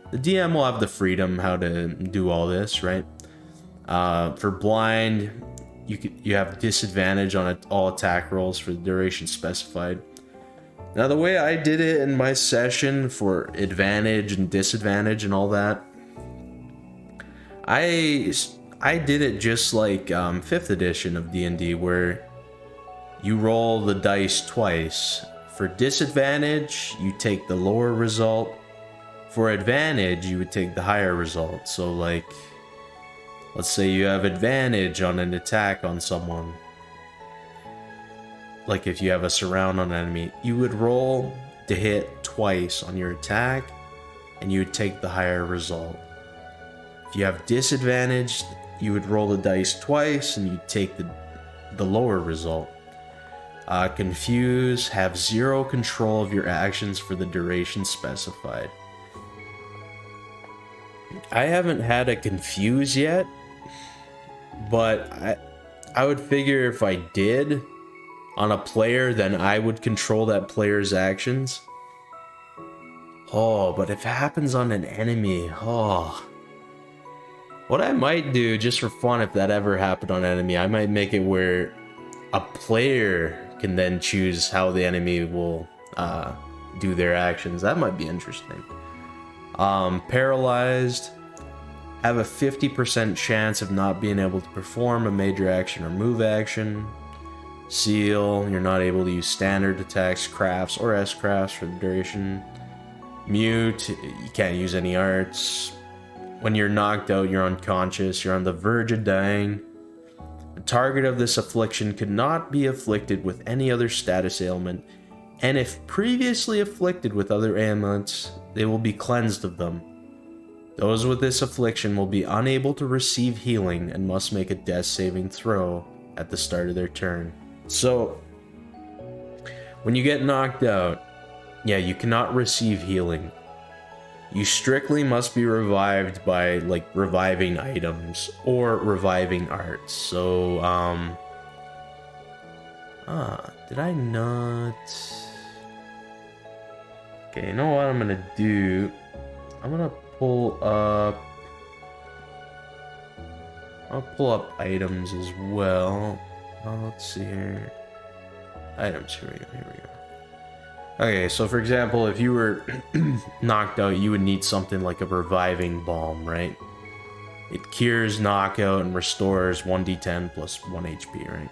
the DM will have the freedom how to do all this, right? For Blind, you have disadvantage on all attack rolls for the duration specified. Now, the way I did it in my session for advantage and disadvantage and all that, I did it just like 5th edition of D&D, where you roll the dice twice. For disadvantage, you take the lower result. For advantage, you would take the higher result. So like, let's say you have advantage on an attack on someone. Like if you have a surround on an enemy, you would roll to hit twice on your attack, and you would take the higher result. If you have disadvantage, you would roll the dice twice, and you'd take the lower result. Confuse, have 0 control of your actions for the duration specified. I haven't had a confuse yet, but I would figure if I did on a player, then I would control that player's actions. Oh, but if it happens on an enemy, oh. What I might do, just for fun, if that ever happened on an enemy, I might make it where a player can then choose how the enemy will do their actions. That might be interesting. Paralyzed, have a 50% chance of not being able to perform a major action or move action. Seal, you're not able to use standard attacks, crafts, or S-crafts for the duration. Mute, you can't use any arts. When you're knocked out, you're unconscious, you're on the verge of dying. The target of this affliction could not be afflicted with any other status ailment, and if previously afflicted with other ailments, they will be cleansed of them. Those with this affliction will be unable to receive healing and must make a death saving throw at the start of their turn. So, when you get knocked out, yeah, you cannot receive healing. You strictly must be revived by, like, reviving items or reviving arts. So, did I not? Okay, you know what I'm gonna do? I'm gonna pull up. I'll pull up items as well. Let's see here. Items, here we go. Okay, so for example, if you were knocked out, you would need something like a reviving balm, right? It cures knockout and restores 1d10 plus 1 HP, right?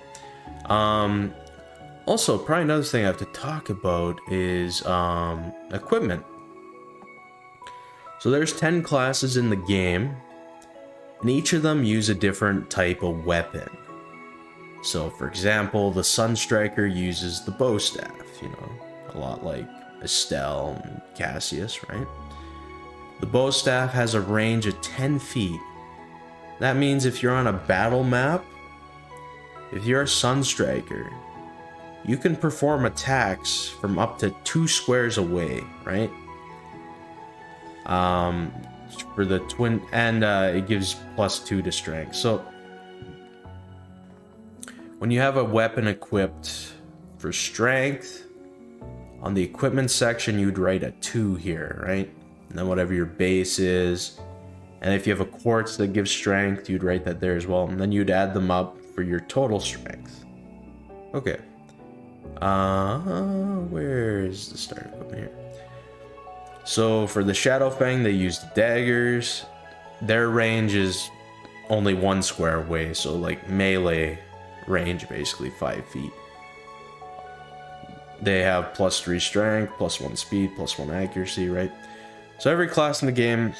Also, probably another thing I have to talk about is equipment. So there's 10 classes in the game, and each of them use a different type of weapon. So for example, the Sunstriker uses the bow staff, you know, a lot like Estelle and Cassius, right? The bow staff has a range of 10 feet. That means if you're on a battle map, if you're a Sunstriker, you can perform attacks from up to 2 squares away, right? For the twin, and it gives +2 to strength. So when you have a weapon equipped for strength, on the equipment section, you'd write a 2 here, right? And then whatever your base is. And if you have a quartz that gives strength, you'd write that there as well. And then you'd add them up for your total strength. Okay. Where's the start equipment here? So for the Shadow Fang, they used daggers. Their range is only 1 square away, so like melee range, basically 5 feet. They have +3 strength, +1 speed, +1 accuracy, right? So every class in the game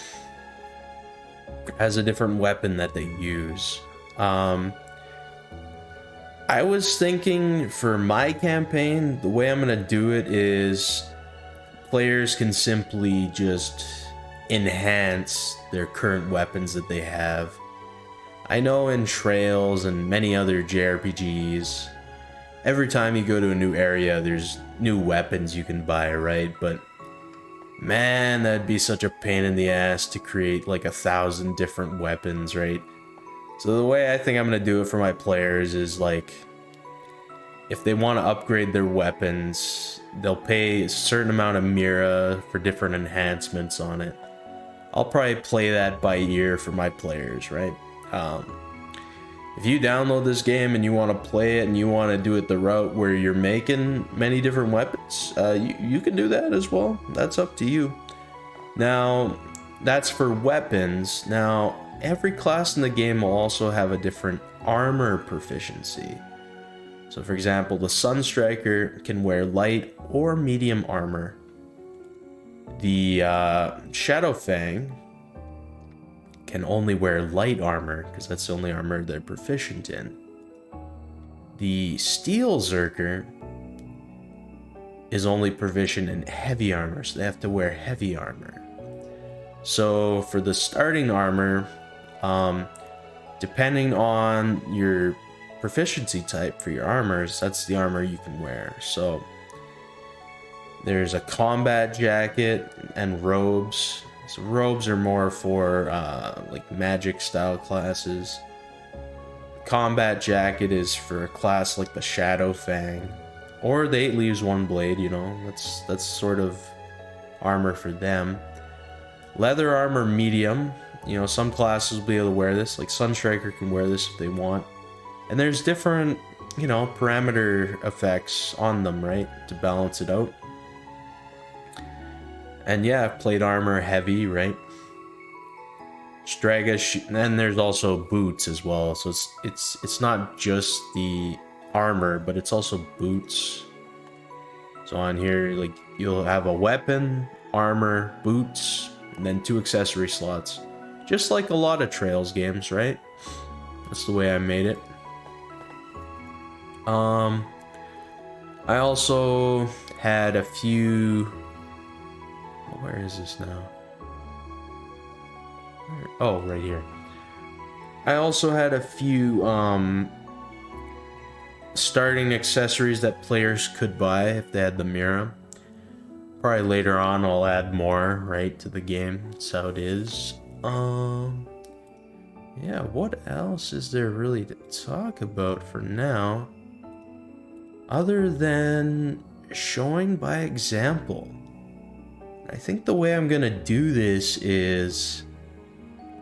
has a different weapon that they use. I was thinking for my campaign, the way I'm gonna do it is players can simply just enhance their current weapons that they have. I know in Trails and many other JRPGs, every time you go to a new area, there's new weapons you can buy, right? But man, that'd be such a pain in the ass to create like 1,000 different weapons, right? So the way I think I'm gonna do it for my players is like, if they want to upgrade their weapons, they'll pay a certain amount of Mira for different enhancements on it. I'll probably play that by ear for my players, right? If you download this game and you want to play it and you want to do it the route where you're making many different weapons, you can do that as well. That's up to you. Now, that's for weapons. Now, every class in the game will also have a different armor proficiency. So for example, the Sunstriker can wear light or medium armor. The Shadow Fang can only wear light armor, because that's the only armor they're proficient in. The Steel Zerker is only proficient in heavy armor, so they have to wear heavy armor. So for the starting armor, depending on your proficiency type for your armors, that's the armor you can wear. So there's a combat jacket and robes. So robes are more for like magic style classes. Combat jacket is for a class like the Shadow Fang, or the 8 Leaves 1 Blade, you know, that's sort of armor for them. Leather armor medium, you know, some classes will be able to wear this, like Sunstriker can wear this if they want. And there's different, you know, parameter effects on them, right, to balance it out. And yeah, plate armor heavy, right? Straga, and then there's also boots as well. So it's not just the armor, but it's also boots. So on here, like, you'll have a weapon, armor, boots, and then 2 accessory slots. Just like a lot of Trails games, right? That's the way I made it. I also had a few... Where is this now? Oh, right here. I also had a few starting accessories that players could buy if they had the Mira. Probably later on I'll add more, right, to the game. That's how it is. Yeah, what else is there really to talk about for now? Other than showing by example. I think the way I'm gonna do this is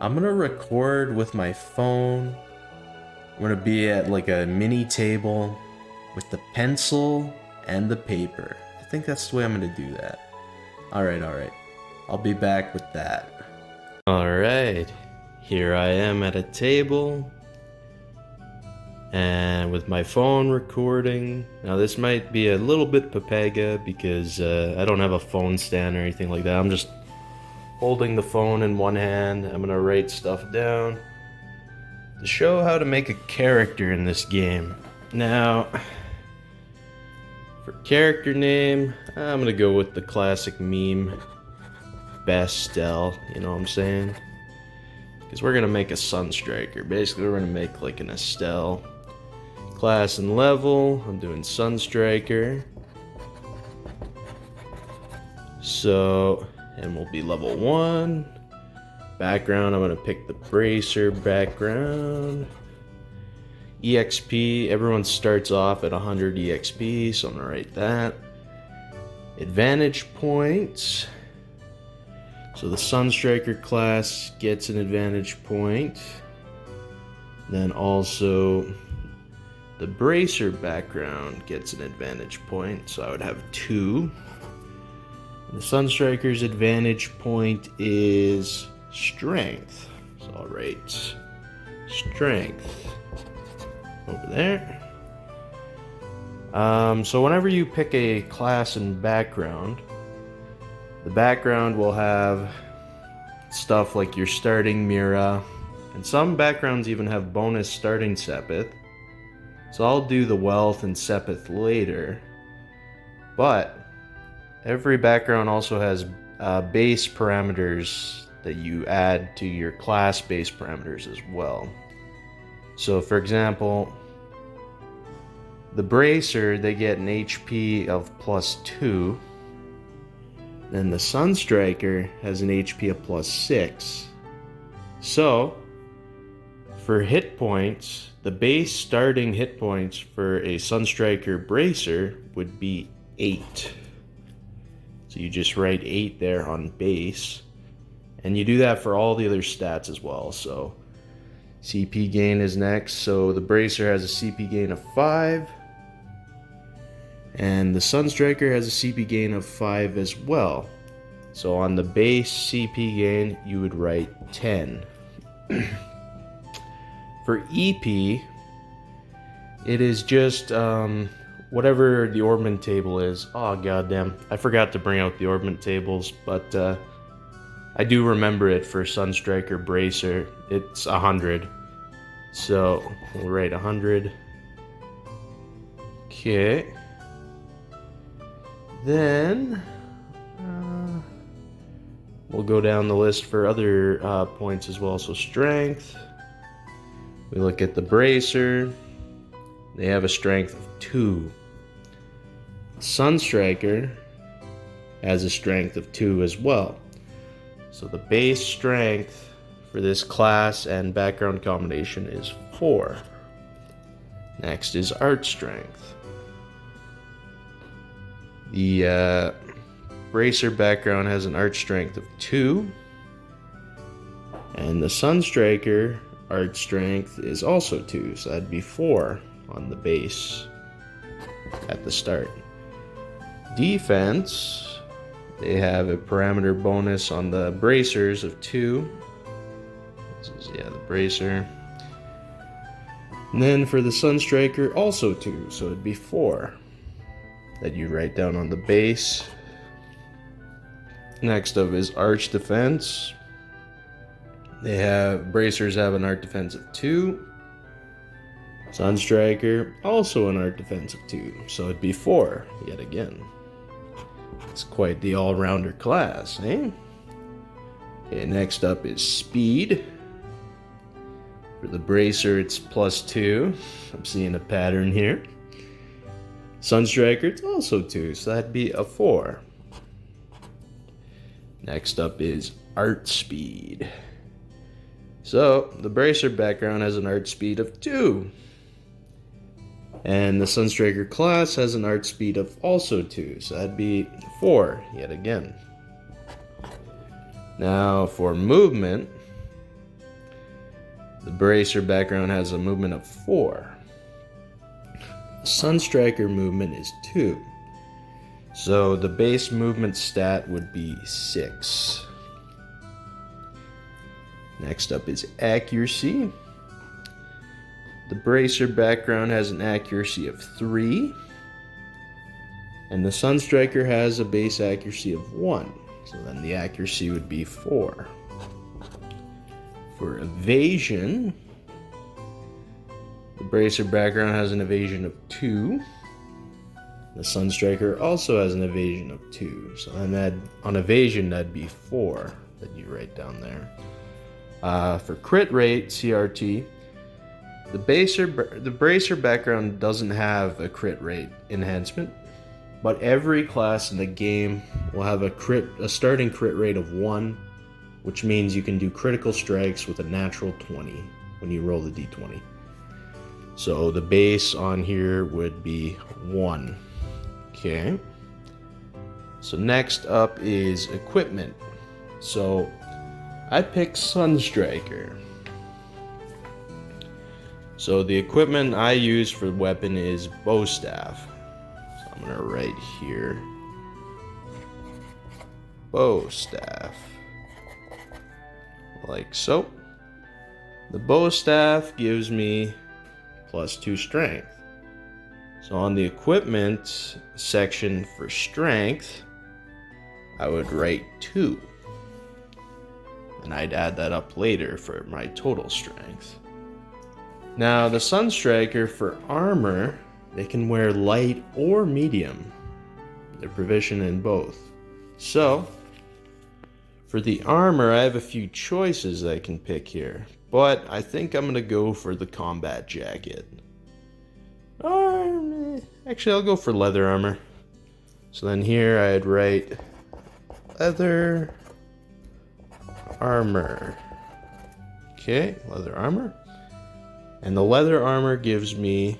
I'm gonna record with my phone. I'm gonna be at like a mini table with the pencil and the paper. I think that's the way I'm gonna do that. Alright. I'll be back with that. Alright, here I am at a table. And with my phone recording. Now this might be a little bit papega because I don't have a phone stand or anything like that. I'm just holding the phone in one hand. I'm gonna write stuff down to show how to make a character in this game. Now, for character name, I'm gonna go with the classic meme, Bastel, you know what I'm saying? Because we're gonna make a Sunstriker. Basically, we're gonna make like an Estelle. Class and level, I'm doing Sunstriker. So, and we'll be level 1. Background, I'm gonna pick the Bracer background. EXP, everyone starts off at 100 EXP, so I'm gonna write that. Advantage points. So the Sunstriker class gets an advantage point. Then also the Bracer background gets an advantage point, so I would have 2. The Sunstriker's advantage point is strength. So I'll write strength over there. So whenever you pick a class and background, the background will have stuff like your starting Mira, and some backgrounds even have bonus starting Sepith. So I'll do the wealth and Sepith later, but every background also has base parameters that you add to your class base parameters as well. So for example, the Bracer, they get an HP of +2. Then the Sunstriker has an HP of +6. So, for hit points, the base starting hit points for a Sunstriker Bracer would be 8. So you just write 8 there on base. And you do that for all the other stats as well. So, CP gain is next. So the Bracer has a CP gain of 5. And the Sunstriker has a CP gain of 5 as well. So on the base CP gain, you would write 10. For EP, it is just whatever the orbment table is. Oh, goddamn. I forgot to bring out the orbment tables, but I do remember it for Sunstriker Bracer. It's 100. So we'll write 100. Okay. Then we'll go down the list for other points as well. So strength. We look at the Bracer. They have a strength of 2. Sunstriker has a strength of 2 as well. So the base strength for this class and background combination is 4. Next is art strength. The Bracer background has an art strength of 2. And the Sunstriker art strength is also 2, so that'd be 4 on the base at the start. Defense, they have a parameter bonus on the Bracers of 2. This is, the Bracer. And then for the Sunstriker, also 2, so it'd be 4 that you write down on the base. Next up is Arch Defense. Bracers have an art defense of 2. Sunstriker, also an art defense of 2, so it'd be 4 yet again. It's quite the all-rounder class, eh? Okay, next up is Speed. For the Bracer, it's +2. I'm seeing a pattern here. Sunstriker, it's also 2, so that'd be a 4. Next up is Art Speed. So, the Bracer background has an art speed of 2. And the Sunstriker class has an art speed of also 2, so that'd be 4 yet again. Now, for movement, the Bracer background has a movement of 4. The Sunstriker movement is 2. So the base movement stat would be 6. Next up is accuracy. The bracer background has an accuracy of 3. And the Sunstriker has a base accuracy of 1. So then the accuracy would be 4. For evasion, the bracer background has an evasion of 2. The Sunstriker also has an evasion of 2. So then on evasion, that'd be 4 that you write down there. For crit rate, CRT, the bracer background doesn't have a crit rate enhancement, but every class in the game will have a starting crit rate of 1, which means you can do critical strikes with a natural 20 when you roll the d20. So the base on here would be 1. Okay. So next up is equipment. So I picked Sunstriker. So the equipment I use for the weapon is bow staff. So I'm gonna write here, bow staff, like so. The bow staff gives me +2 strength. So on the equipment section for strength, I would write 2. And I'd add that up later for my total strength. Now the Sunstriker for armor, they can wear light or medium. They're proficient in both. So for the armor, I have a few choices I can pick here, but I think I'm gonna go for the combat jacket. Or actually, I'll go for leather armor. So then here I'd write leather armor. Okay, leather armor. And the leather armor gives me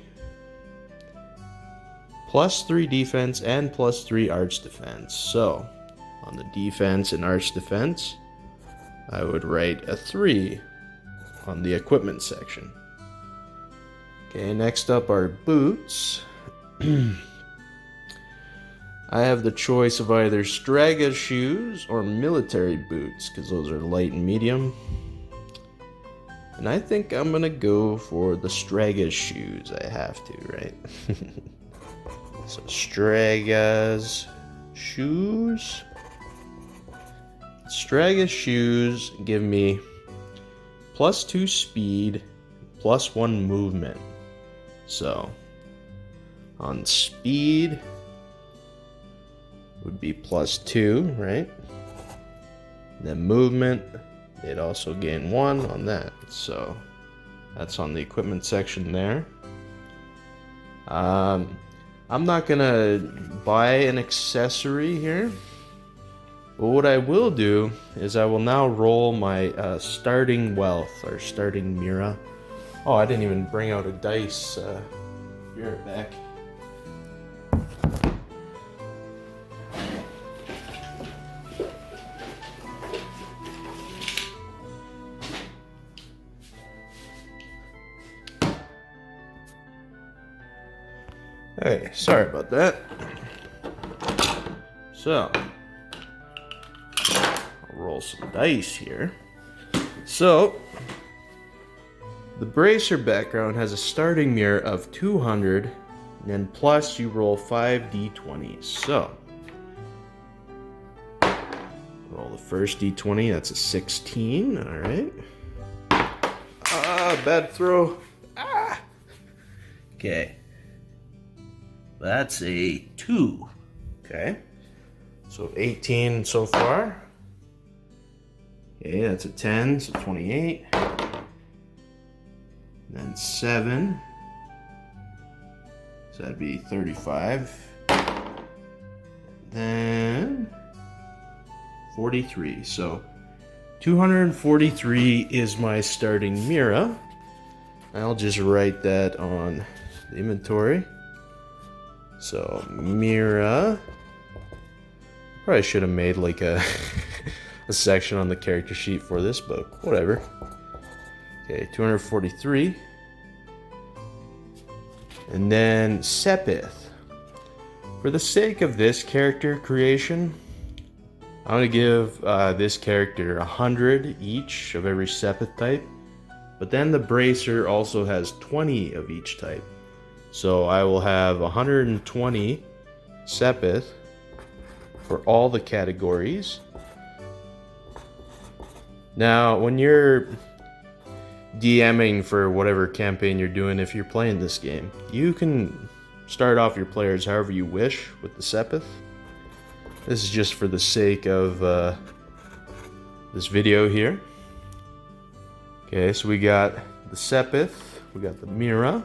+3 defense and +3 arch defense. So on the defense and arch defense, I would write a 3 on the equipment section. Okay, next up are boots. I have the choice of either Straga shoes or military boots, because those are light and medium. And I think I'm gonna go for the Straga shoes. I have to, right? So Straga's shoes. Straga shoes give me +2 speed, +1 movement. So on speed would be +2, right? Then movement, they'd also gain 1 on that. So that's on the equipment section there. I'm not gonna buy an accessory here, but what I will do is I will now roll my starting wealth, or starting mira. Oh, I didn't even bring out a dice. Be right back. Hey, sorry about that. So, I'll roll some dice here. So, the bracer background has a starting mirror of 200, and then plus you roll 5 d20s. So, roll the first d20, that's a 16, alright. Bad throw. Okay. That's a 2. Okay. So 18 so far. Okay, that's a 10, so 28. Then 7. So that'd be 35. Then 43. So 243 is my starting mira. I'll just write that on the inventory. So mira. Probably should have made like a a section on the character sheet for this book. Whatever. Okay, 243. And then Sepith. For the sake of this character creation, I'm going to give this character 100 each of every Sepith type, but then the bracer also has 20 of each type. So I will have 120 Sepith for all the categories. Now, when you're DMing for whatever campaign you're doing, if you're playing this game, you can start off your players however you wish with the Sepith. This is just for the sake of this video here. Okay, so we got the Sepith, we got the Mira.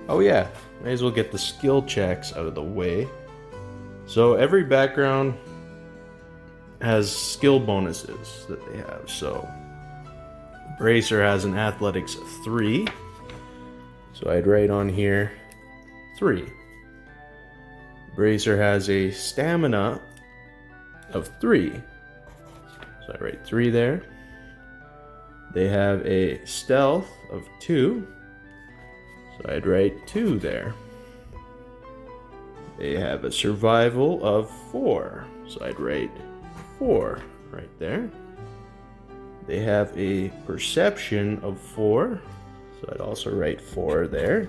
Oh yeah, may as well get the skill checks out of the way. So every background has skill bonuses that they have. So Bracer has an athletics 3. So I'd write on here 3. Bracer has a stamina of 3. So I write 3 there. They have a stealth of 2. So I'd write 2 there. They have a survival of 4. So I'd write 4 right there. They have a perception of 4. So I'd also write 4 there.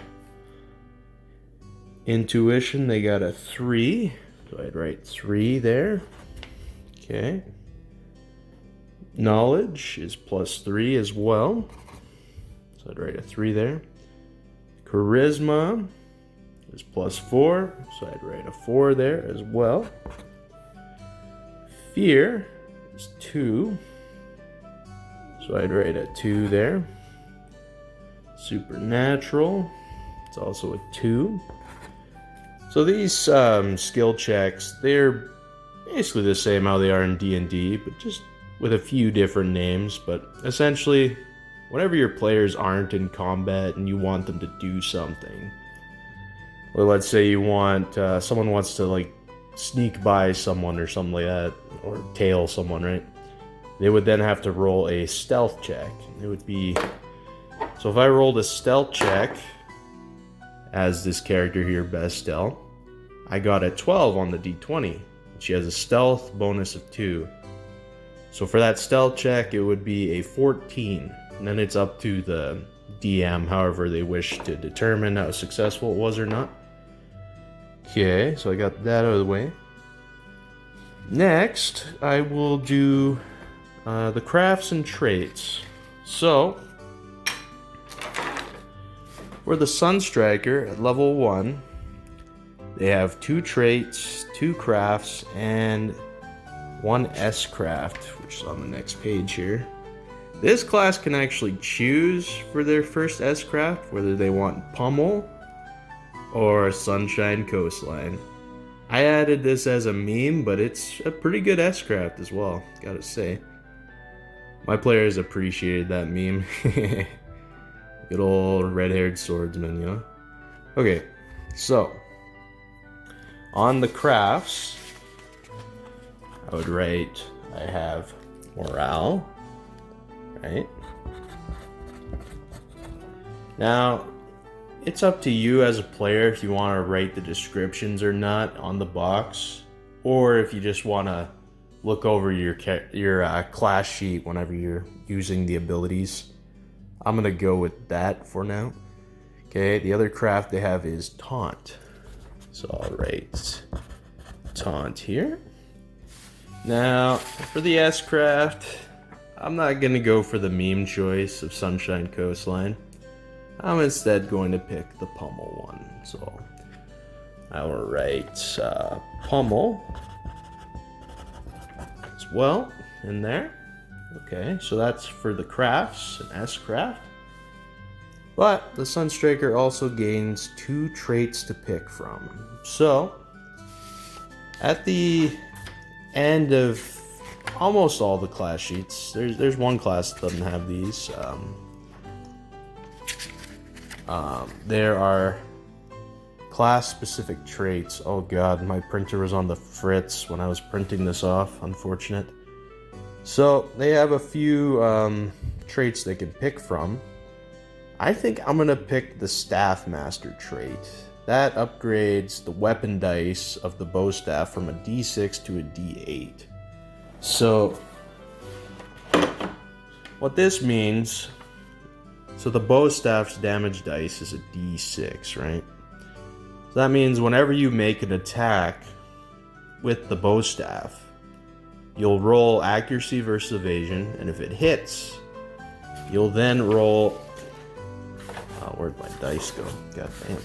Intuition, they got a 3. So I'd write 3 there. Okay. Knowledge is +3 as well. So I'd write a 3 there. Charisma is +4. So I'd write a 4 there as well. Fear is 2. So I'd write a 2 there. Supernatural, it's also a 2. So these skill checks, they're basically the same how they are in D&D, but just with a few different names. But essentially, whenever your players aren't in combat and you want them to do something, or let's say you want someone wants to like sneak by someone or something like that, or tail someone, right? They would then have to roll a stealth check. It would be, so if I rolled a stealth check as this character here, Bestel, I got a 12 on the d20. She has a stealth bonus of 2. So for that stealth check, it would be a 14. And then it's up to the DM, however they wish to determine how successful it was or not. Okay, so I got that out of the way. Next, I will do the crafts and traits. So, for the Sunstriker at level 1, they have 2 traits, 2 crafts, and 1 S-craft, which is on the next page here. This class can actually choose for their first S-craft whether they want Pummel or Sunshine Coastline. I added this as a meme, but it's a pretty good S-craft as well, gotta say. My players appreciated that meme. Good old red-haired swordsman, you know? Okay, so on the crafts, I would write, I have morale, right? Now, it's up to you as a player if you want to write the descriptions or not on the box, or if you just want to look over your class sheet whenever you're using the abilities. I'm going to go with that for now. Okay, the other craft they have is Taunt. So I'll write Taunt here. Now, for the S-craft, I'm not going to go for the meme choice of Sunshine Coastline. I'm instead going to pick the Pummel one. So I will write Pummel as well in there. Okay, so that's for the crafts, an S-craft. But the Sunstriker also gains 2 traits to pick from. So, at the end of almost all the class sheets, there's one class that doesn't have these. There are class-specific traits. Oh god, my printer was on the fritz when I was printing this off, unfortunate. So, they have a few traits they can pick from. I think I'm going to pick the Staff Master trait. that upgrades the weapon dice of the bow staff from a D6 to a D8. So, what this means, so the bow staff's damage dice is a D6, right? So that means whenever you make an attack with the bow staff, you'll roll accuracy versus evasion, and if it hits, you'll then roll... Oh, where'd my dice go? God damn.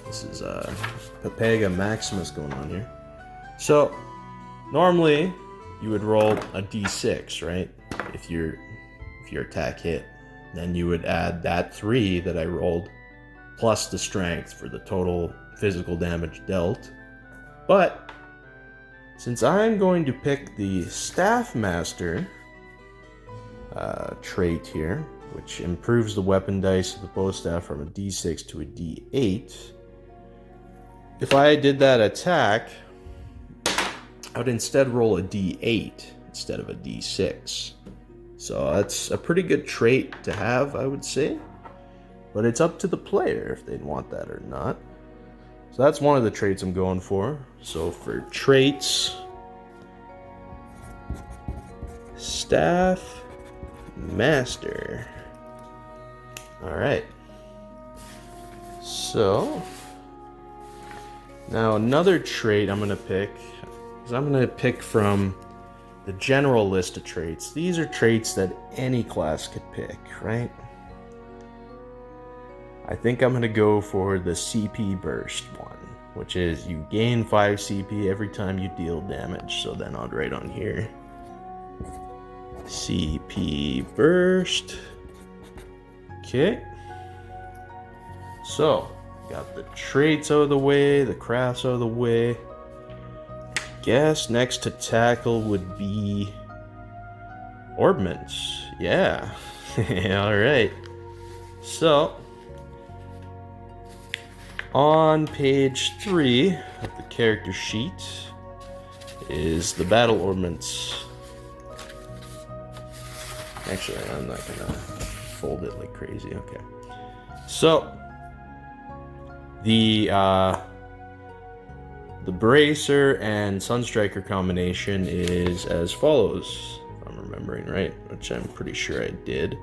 This is Pepega Maximus going on here. So, normally, you would roll a d6, right? If your attack hit. Then you would add that 3 that I rolled, plus the strength for the total physical damage dealt. But, since I'm going to pick the Staff Master trait here, which improves the weapon dice of the bow staff from a d6 to a d8, if I did that attack, I would instead roll a d8 instead of a d6. So that's a pretty good trait to have, I would say. But it's up to the player if they'd want that or not. So that's one of the traits I'm going for. So for traits, Staff Master. Alright. So, now another trait I'm going to pick is I'm going to pick from the general list of traits. These are traits that any class could pick, right? I think I'm going to go for the CP Burst one, which is you gain 5 CP every time you deal damage. So then I'll write on here CP Burst. Okay. So, got the traits out of the way, the crafts out of the way. Guess next to tackle would be orbments. Yeah. Alright. So, on page 3 of the character sheet is the battle orbments. Actually, I'm not gonna fold it like crazy. Okay. So, the Bracer and Sunstriker combination is as follows, if I'm remembering right, which I'm pretty sure I did.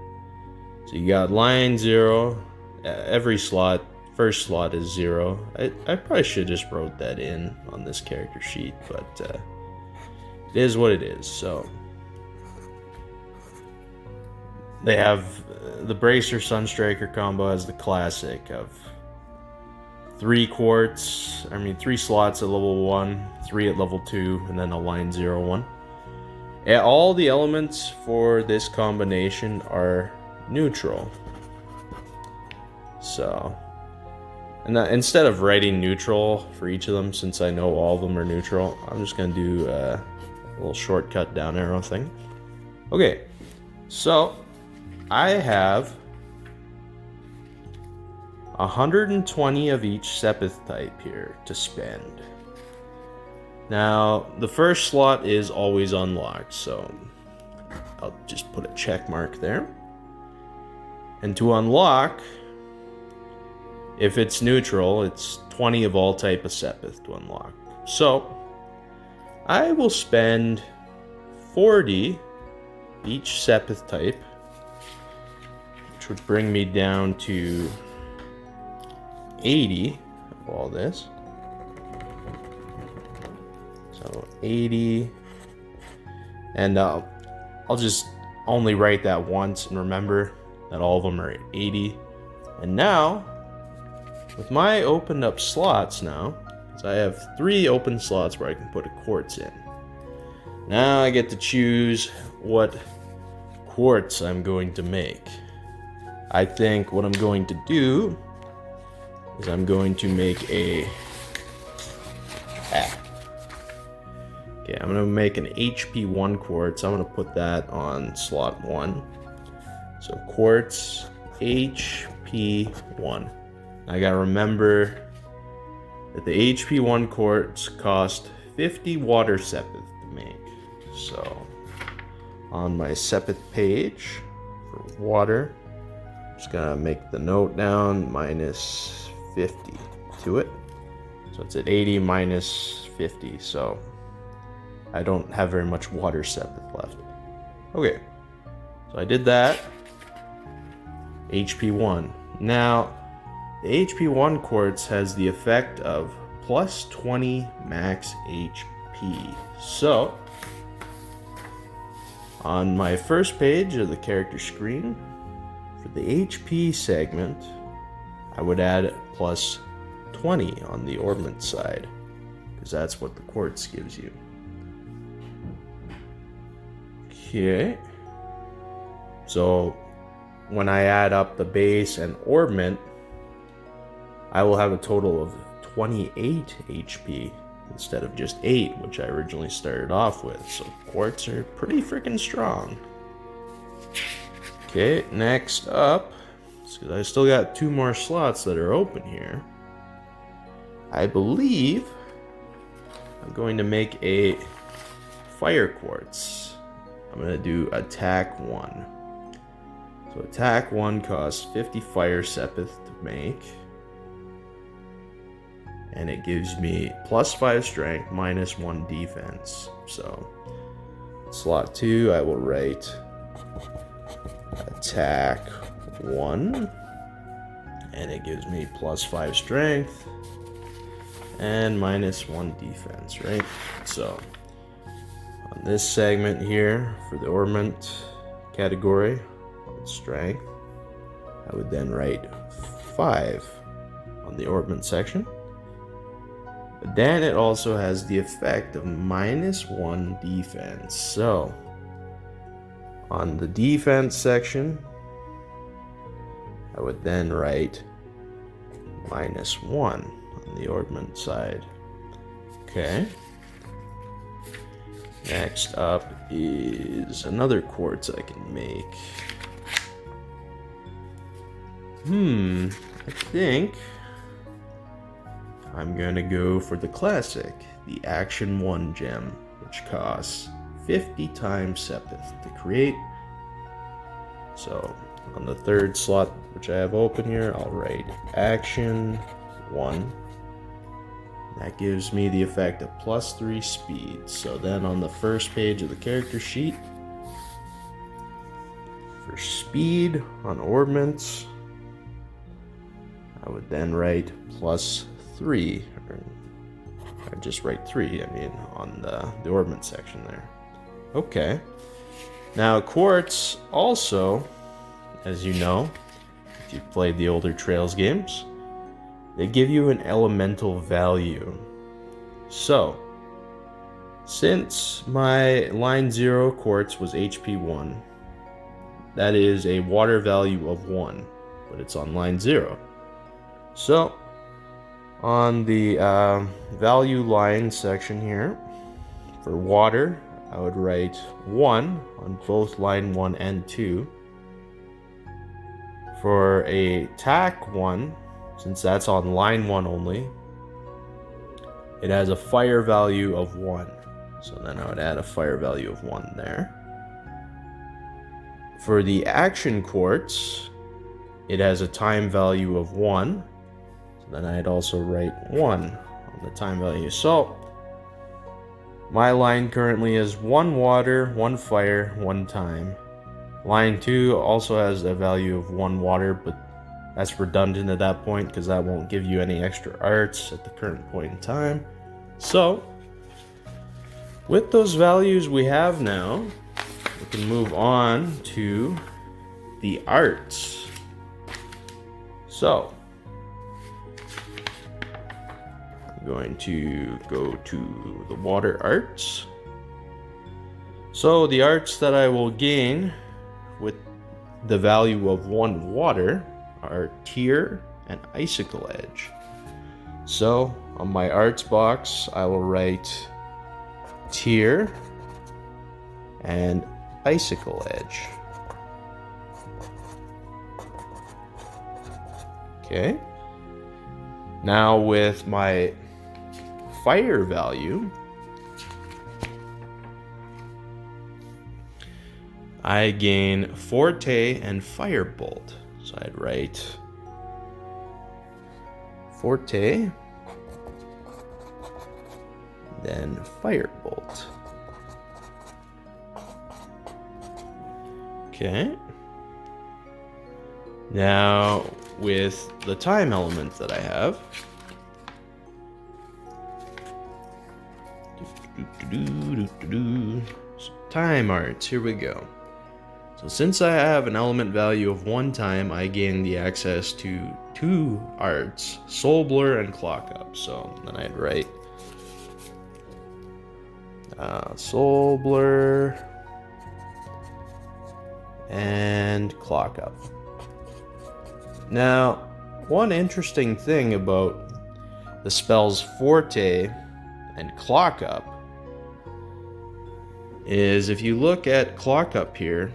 So you got line 0, every slot, first slot is 0. I probably should have just wrote that in on this character sheet, but it is what it is. So they have the Bracer Sunstriker combo as the classic of 3 slots at level 1, 3 at level 2, and then a line 0, 1. And all the elements for this combination are neutral. So, and instead of writing neutral for each of them, since I know all of them are neutral, I'm just going to do a little shortcut down arrow thing. Okay, so I have 120 of each Sepith type here to spend. Now, the first slot is always unlocked, so I'll just put a check mark there. And to unlock, if it's neutral, it's 20 of all type of Sepith to unlock. So, I will spend 40 each Sepith type, which would bring me down to 80 of all this. So 80, and I'll just only write that once and remember that all of them are 80. And now, with my opened up slots now, because I have 3 open slots where I can put a quartz in. Now I get to choose what quartz I'm going to make. I think what I'm going to do is I'm going to make a... Okay, I'm going to make an HP 1 quartz. I'm going to put that on slot 1. So quartz HP 1. I got to remember that the HP 1 quartz cost 50 water sepith to make. So on my sepith page for water, just gonna make the note down, minus 50 to it. So it's at 80 minus 50, so I don't have very much water sepith left. Okay, so I did that. HP 1. Now, the HP 1 quartz has the effect of plus 20 max HP. So, on my first page of the character screen, for the HP segment, I would add plus 20 on the ornament side, because that's what the quartz gives you. Okay. So, when I add up the base and ornament, I will have a total of 28 HP instead of just 8, which I originally started off with. So quartz are pretty freaking strong. Okay, next up, because I still got 2 more slots that are open here, I believe I'm going to make a fire quartz. I'm going to do attack 1. So attack 1 costs 50 fire sepith to make. And it gives me plus 5 strength, minus 1 defense. So slot 2, I will write attack 1. And it gives me plus 5 strength and minus 1 defense, right? So on this segment here, for the ornament category, strength, I would then write 5 on the ornament section. But then it also has the effect of minus 1 defense. So on the defense section, I would then write minus 1 on the ornament side. Okay. Next up is another quartz I can make. I think I'm gonna go for the classic, the Action 1 gem, which costs 50 times sepith to create. So on the third slot, which I have open here, I'll write Action 1. That gives me the effect of plus 3 speed. So then on the first page of the character sheet, for speed on ornaments, I would then write plus 3, or I just write 3, on the ornament section there. Okay. Now quartz also, as you know, if you've played the older Trails games, they give you an elemental value. So, since my line 0 quartz was HP 1, that is a water value of 1, but it's on line 0. So, on the value line section here, for water, I would write 1 on both line 1 and 2. For a tack 1, since that's on line 1 only, it has a fire value of 1. So then I would add a fire value of 1 there. For the action quartz, it has a time value of 1. Then I'd also write 1 on the time value. So my line currently is 1 water, 1 fire, 1 time. Line 2 also has a value of 1 water, but that's redundant at that point because that won't give you any extra arts at the current point in time. So with those values we have now, we can move on to the arts. So I'm going to go to the water arts. So the arts that I will gain with the value of 1 water are Tear and Icicle Edge. So on my arts box, I will write Tear and Icicle Edge. Okay. Now with my fire value, I gain Forte and Firebolt. So I'd write Forte. Then Firebolt. Okay. Now, with the time element that I have, so time arts, here we go. So since I have an element value of 1 time, I gain the access to 2 arts, Soul Blur and Clock Up. So then I'd write Soul Blur and Clock Up. Now, one interesting thing about the spells Forte and Clock Up is if you look at Clock Up here,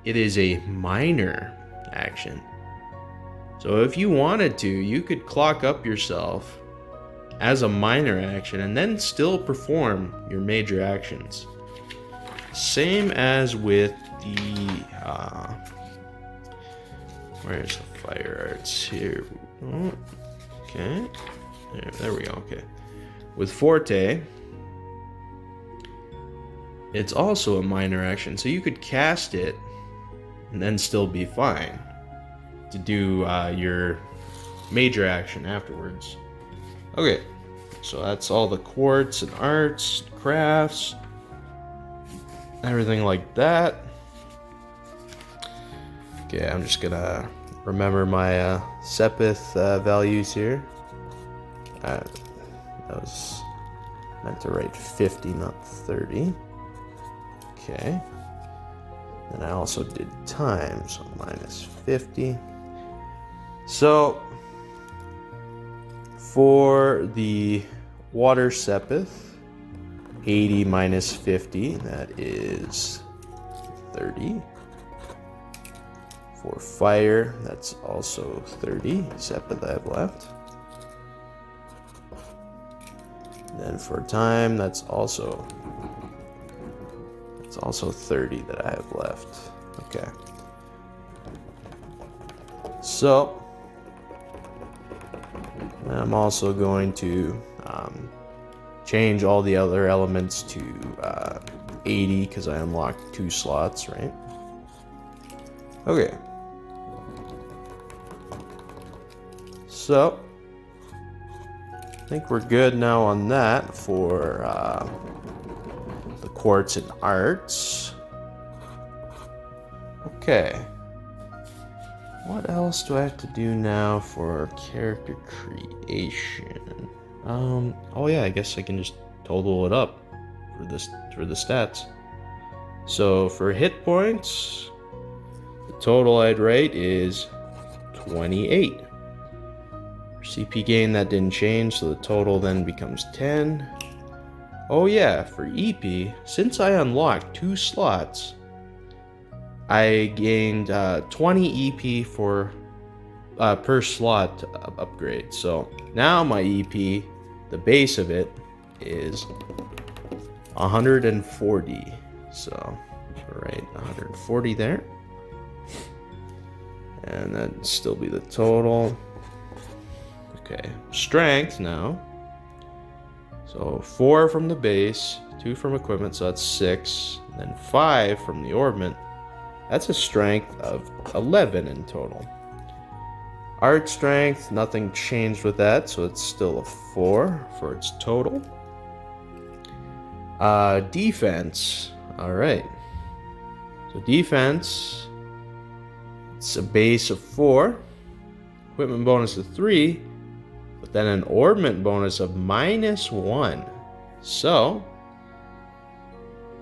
it is a minor action. So if you wanted to, you could clock up yourself as a minor action and then still perform your major actions. Same as with the where's the fire arts here? Oh, okay, there we go. Okay, with Forte, it's also a minor action, so you could cast it and then still be fine to do your major action afterwards. Okay, so that's all the quartz and arts, crafts, everything like that. Okay, I'm just gonna remember my Sepith values here. That was meant to write 50, not 30. Okay. And I also did time, so minus 50. So for the water Sepith, 80 minus 50, that is 30. For fire, that's also 30 Sepith I have left. Then for time, that's also 30 that I have left. Okay. So I'm also going to change all the other elements to 80 because I unlocked 2 slots, right? Okay. So I think we're good now on that for the quartz and arts. Okay. What else do I have to do now for character creation? Oh yeah, I guess I can just total it up for the stats. So for hit points, the total I'd write is 28. For CP gain, that didn't change, so the total then becomes 10. Oh yeah, for EP, since I unlocked 2 slots, I gained 20 EP for per slot upgrade. So now my EP, the base of it, is 140. So right, 140 there. And that'd still be the total. Okay, strength now. So 4 from the base, 2 from equipment, so that's 6. And then 5 from the ornament. That's a strength of 11 in total. Art strength, nothing changed with that, so it's still a 4 for its total. Defense, alright. So defense, it's a base of 4, equipment bonus of 3, but then an ornament bonus of -1. So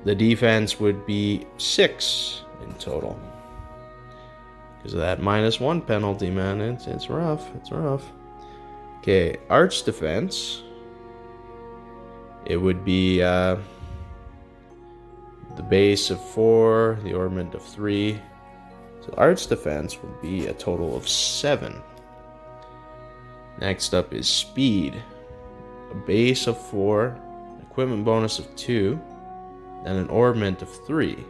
the defense would be 6 in total. Because of that -1 penalty, man. It's rough. It's rough. Okay, arts defense. It would be the base of 4, the ornament of 3. So arts defense would be a total of 7. Next up is speed. A base of 4, equipment bonus of 2, and an ornament of 3.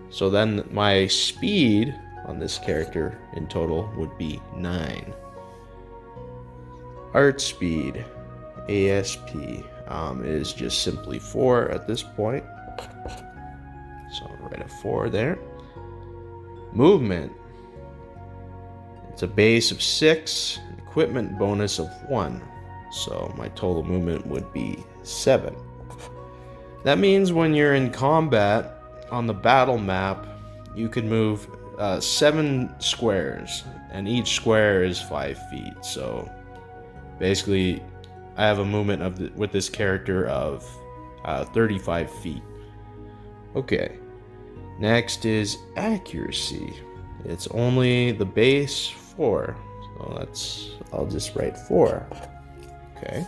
So then my speed on this character in total would be 9. Art speed, ASP, is just simply 4 at this point. So I'll write a 4 there. Movement. It's a base of 6, equipment bonus of 1. So my total movement would be 7. That means when you're in combat on the battle map, you can move 7 squares, and each square is 5 feet. So basically, I have a movement with this character of 35 feet. Okay. Next is accuracy. It's only the base 4. So I'll just write 4. Okay.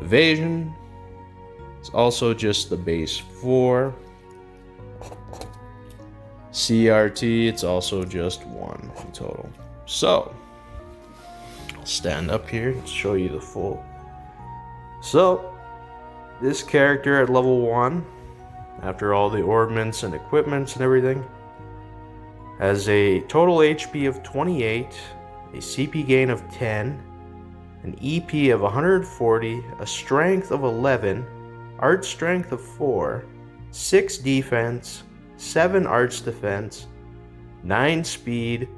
Evasion. It's also just the base 4. CRT, it's also just 1 in total. So, I'll stand up here and show you the full. So, this character at level 1, after all the ornaments and equipments and everything, has a total HP of 28, a CP gain of 10, an EP of 140, a strength of 11, art strength of 4, 6 defense, 7 arts defense, 9 speed,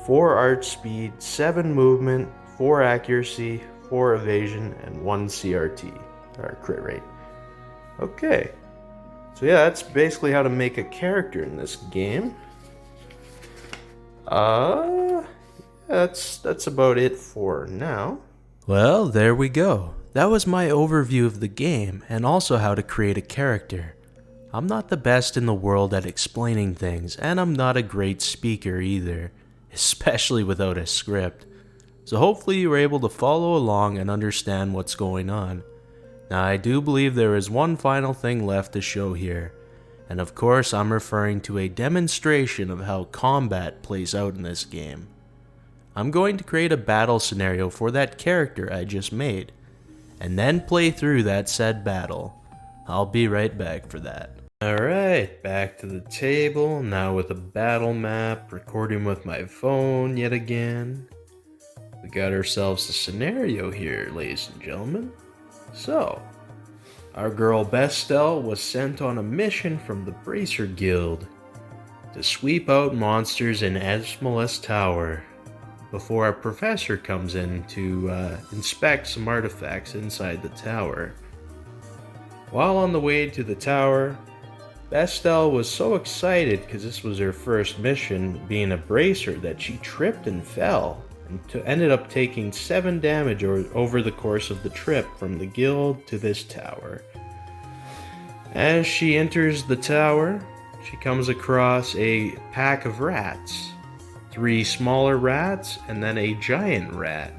4 art speed, 7 movement, 4 accuracy, 4 evasion, and 1 CRT, or crit rate. Okay, so yeah, that's basically how to make a character in this game. That's about it for now. Well, there we go. That was my overview of the game, and also how to create a character. I'm not the best in the world at explaining things, and I'm not a great speaker either, especially without a script. So hopefully you were able to follow along and understand what's going on. Now I do believe there is one final thing left to show here, and of course I'm referring to a demonstration of how combat plays out in this game. I'm going to create a battle scenario for that character I just made, and then play through that said battle. I'll be right back for that. Alright, back to the table, now with a battle map, recording with my phone yet again. We got ourselves a scenario here, ladies and gentlemen. So, our girl Bestel was sent on a mission from the Bracer Guild to sweep out monsters in Esmalus Tower before our professor comes in to inspect some artifacts inside the tower. While on the way to the tower, Bestel was so excited because this was her first mission being a bracer that she tripped and fell and ended up taking 7 damage over the course of the trip from the guild to this tower. As she enters the tower, she comes across a pack of rats. 3 smaller rats and then a giant rat.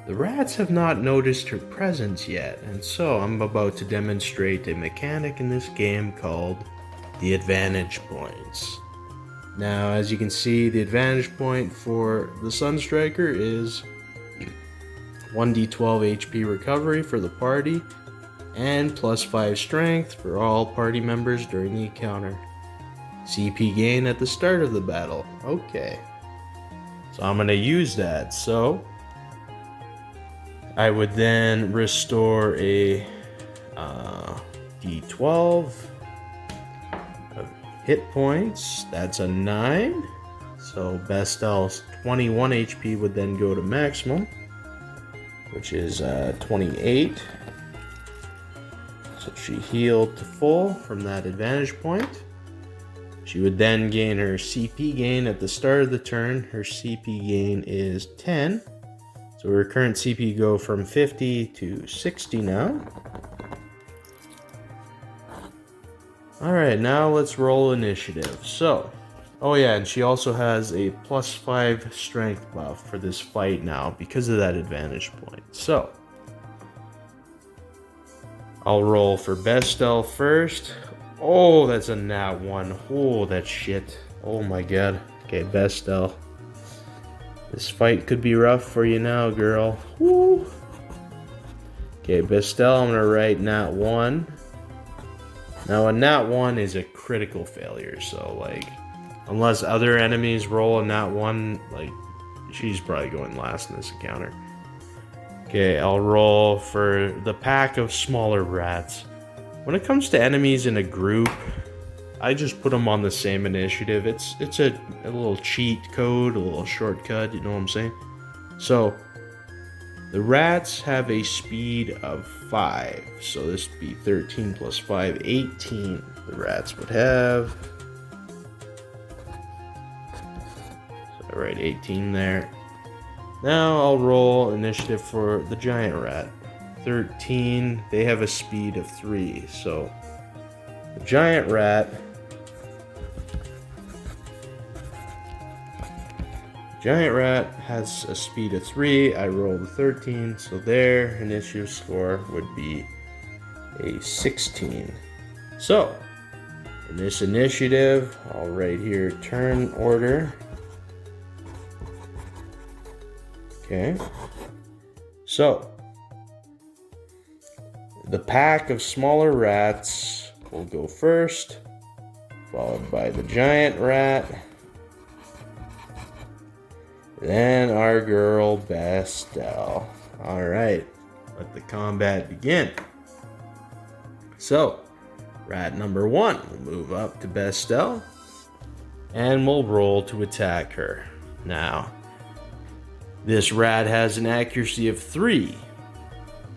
The rats have not noticed her presence yet, and so I'm about to demonstrate a mechanic in this game called the advantage points. Now, as you can see, the advantage point for the Sunstriker is 1d12 HP recovery for the party, and plus 5 strength for all party members during the encounter. CP gain at the start of the battle. Okay. So I'm going to use that. So I would then restore a d12 of hit points. That's a 9. So Bestel's 21 HP would then go to maximum, which is 28. So she healed to full from that advantage point. She would then gain her CP gain at the start of the turn. Her CP gain is 10. So her current CP go from 50 to 60 now. Alright, now let's roll initiative. So, oh yeah, and she also has a plus 5 strength buff for this fight now because of that advantage point. So, I'll roll for Bestel first. Oh, that's a nat 1. Oh, that's shit. Oh my god. Okay, Bestel. This fight could be rough for you now, girl. Woo. Okay, Bestel, I'm gonna write nat 1. Now, a nat 1 is a critical failure, so, like, unless other enemies roll a nat 1, like, she's probably going last in this encounter. Okay, I'll roll for the pack of smaller rats. When it comes to enemies in a group, I just put them on the same initiative. It's a little cheat code, a little shortcut, you know what I'm saying? So, the rats have a speed of 5. So this would be 13 plus 5, 18 the rats would have. So I write 18 there. Now I'll roll initiative for the giant rat. 13, they have a speed of 3. So the giant rat has a speed of 3. I rolled a 13, so their initiative score would be a 16. So, in this initiative, I'll write here turn order. Okay. So, the pack of smaller rats will go first, followed by the giant rat. Then our girl, Bestel. Alright, let the combat begin. So, rat number 1 will move up to Bestel, and we'll roll to attack her. Now, this rat has an accuracy of 3.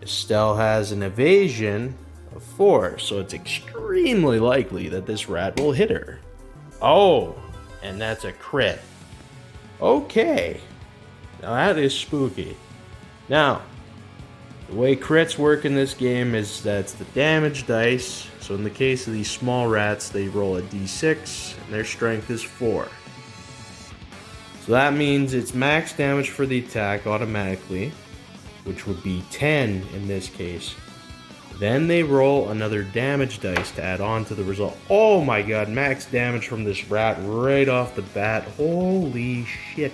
Estelle has an evasion of 4, so it's extremely likely that this rat will hit her. Oh, and that's a crit. Okay, now that is spooky. Now, the way crits work in this game is that it's the damage dice. So in the case of these small rats, they roll a d6 and their strength is 4. So that means it's max damage for the attack automatically, which would be 10 in this case. Then they roll another damage dice to add on to the result. Oh my god, max damage from this rat right off the bat. Holy shit.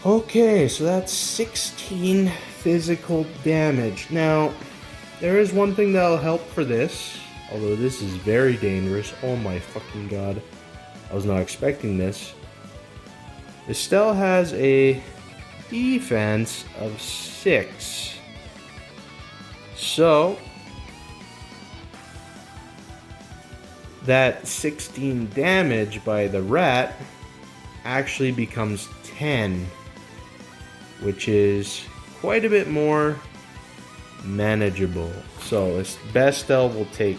Okay, so that's 16 physical damage. Now, there is one thing that'll help for this, although this is very dangerous. Oh my fucking god. I was not expecting this. Estelle has a defense of 6. So, that 16 damage by the rat actually becomes 10, which is quite a bit more manageable. So, Bestel will take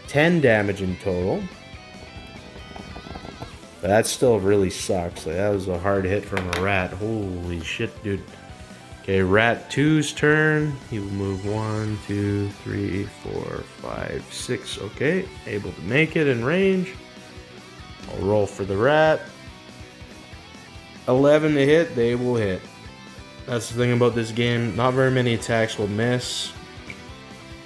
10 damage in total. But that still really sucks. Like, that was a hard hit from a rat. Holy shit, dude. Okay, rat 2's turn. He will move 1, 2, 3, 4, 5, 6. Okay, able to make it in range. I'll roll for the rat. 11 to hit, they will hit. That's the thing about this game. Not very many attacks will miss.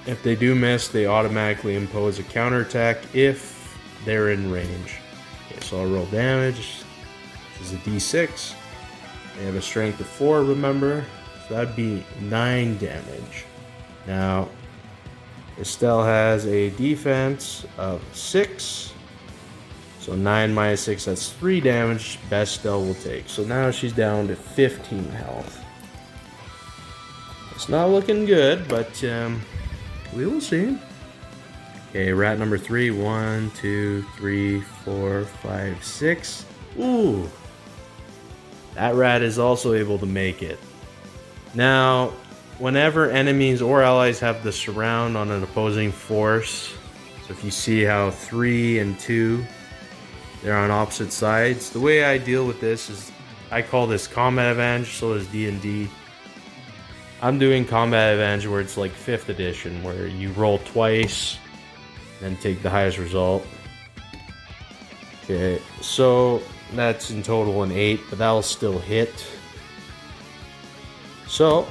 If they do miss, they automatically impose a counterattack if they're in range. Okay, so I'll roll damage. This is a d6. They have a strength of 4, remember? So that'd be 9 damage. Now, Estelle has a defense of 6. So 9 minus 6, that's 3 damage Bestel will take. So now she's down to 15 health. It's not looking good, but we will see. Okay, rat number 3. 1, 2, 3, 4, 5, 6. Ooh. That rat is also able to make it. Now, whenever enemies or allies have the surround on an opposing force, so if you see how 3 and 2, they're on opposite sides, the way I deal with this is I call this combat advantage, so is D&D. I'm doing combat advantage where it's like 5th edition, where you roll twice and take the highest result. Okay, so that's in total an 8, but that'll still hit. So,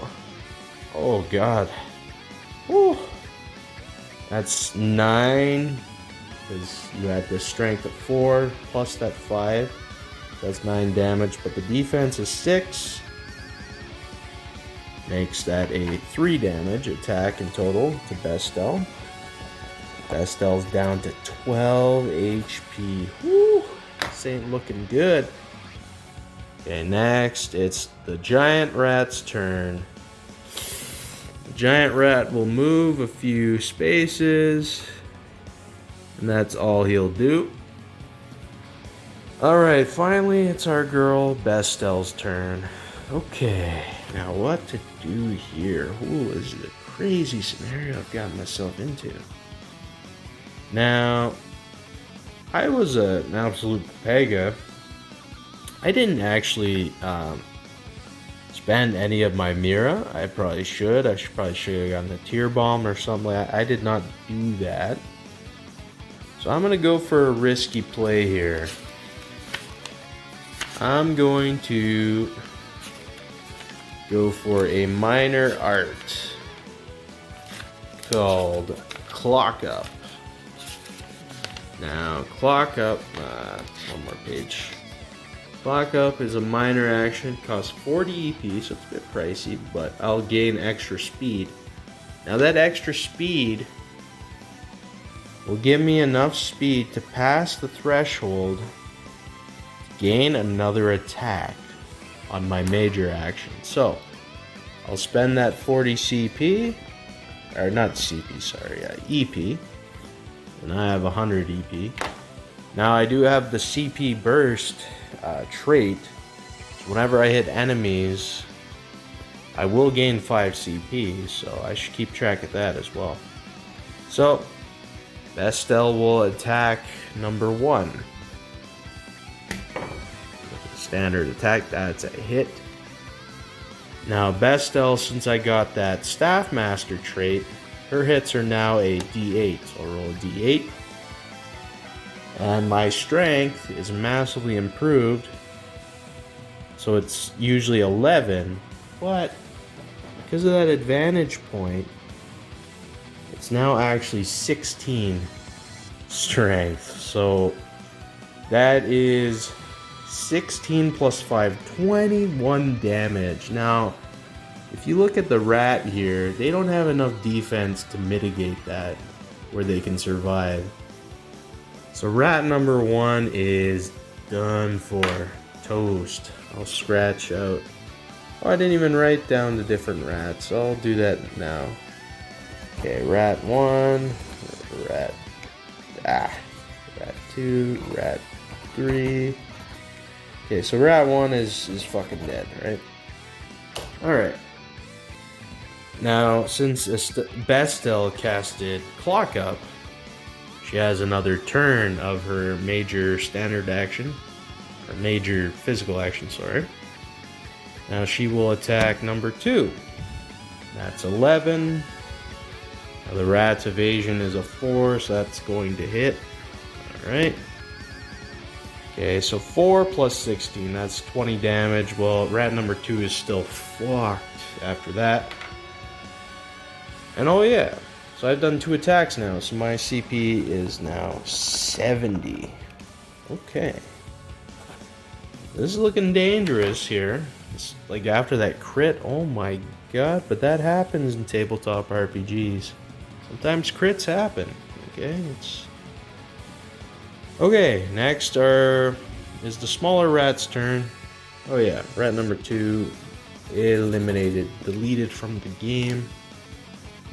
oh god. Whew. That's 9, because you had the strength of 4, plus that 5. That's 9 damage, but the defense is 6. Makes that a 3 damage attack in total to Bestel. Bestel's down to 12 HP. Whew. This ain't looking good. Okay, next it's the giant rat's turn. The giant rat will move a few spaces, and that's all he'll do. Alright, finally it's our girl Bestel's turn. Okay, now what to do here? Ooh, this is a crazy scenario I've gotten myself into. Now, I was an absolute pega. I didn't actually spend any of my Mira. I probably should. Probably should have gotten a tier bomb or something like that. I did not do that. So I'm going to go for a risky play here. I'm going to go for a minor art called Clock Up. Now, Clock Up, one more page. Clock Up is a minor action, costs 40 EP, so it's a bit pricey, but I'll gain extra speed. Now that extra speed will give me enough speed to pass the threshold to gain another attack on my major action. So, I'll spend that 40 CP, or not CP, sorry, EP, and I have 100 EP. Now I do have the CP burst trait, so whenever I hit enemies, I will gain 5 CP, so I should keep track of that as well. So, Bestel will attack number 1. Standard attack, that's a hit. Now Bestel, since I got that Staff Master trait, her hits are now a D8, so I'll roll a D8. And my strength is massively improved, so it's usually 11, but because of that advantage point, it's now actually 16 strength. So that is 16 plus 5, 21 damage. Now, if you look at the rat here, they don't have enough defense to mitigate that, where they can survive. So rat number 1 is done for. Toast. I'll scratch out. Oh, I didn't even write down the different rats. I'll do that now. Okay, rat 1, rat 2, rat 3. Okay, so rat 1 is fucking dead, right? Alright. Now, since Bestel casted Clock Up, she has another turn of her major standard action, or major physical action, sorry. Now she will attack number 2. That's 11. Now the rat's evasion is a 4, so that's going to hit. Alright. Okay, so 4 plus 16, that's 20 damage. Well, rat number 2 is still fucked after that. And oh yeah, so I've done 2 attacks now, so my CP is now 70. Okay. This is looking dangerous here. It's like after that crit, oh my god, but that happens in tabletop RPGs. Sometimes crits happen, okay? Okay, next is the smaller rat's turn. Oh yeah, rat number 2 eliminated, deleted from the game.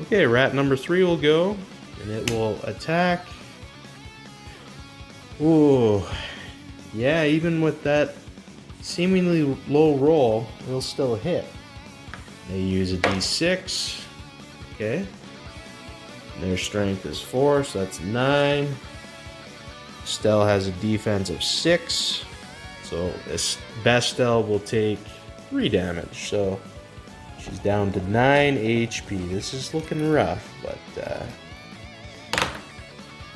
Okay, rat number 3 will go, and it will attack. Ooh, yeah, even with that seemingly low roll, it'll still hit. They use a d6, okay. Their strength is 4, so that's 9. Stell has a defense of 6, so this Bestel will take 3 damage, so she's down to 9 HP. This is looking rough, but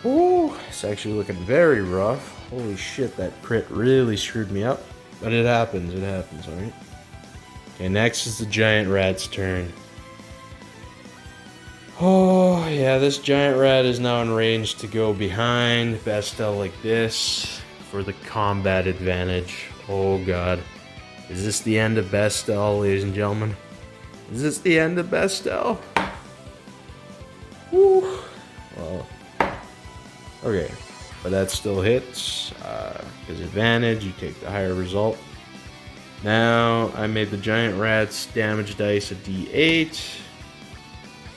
ooh, it's actually looking very rough. Holy shit, that crit really screwed me up. But it happens, alright? Okay, next is the giant rat's turn. Oh, yeah, this giant rat is now in range to go behind Bestel like this for the combat advantage. Oh god. Is this the end of Bestel, ladies and gentlemen? Is this the end of Bestel? Woo. Well, okay. But that still hits. Because advantage, you take the higher result. Now, I made the giant rat's damage dice a d8.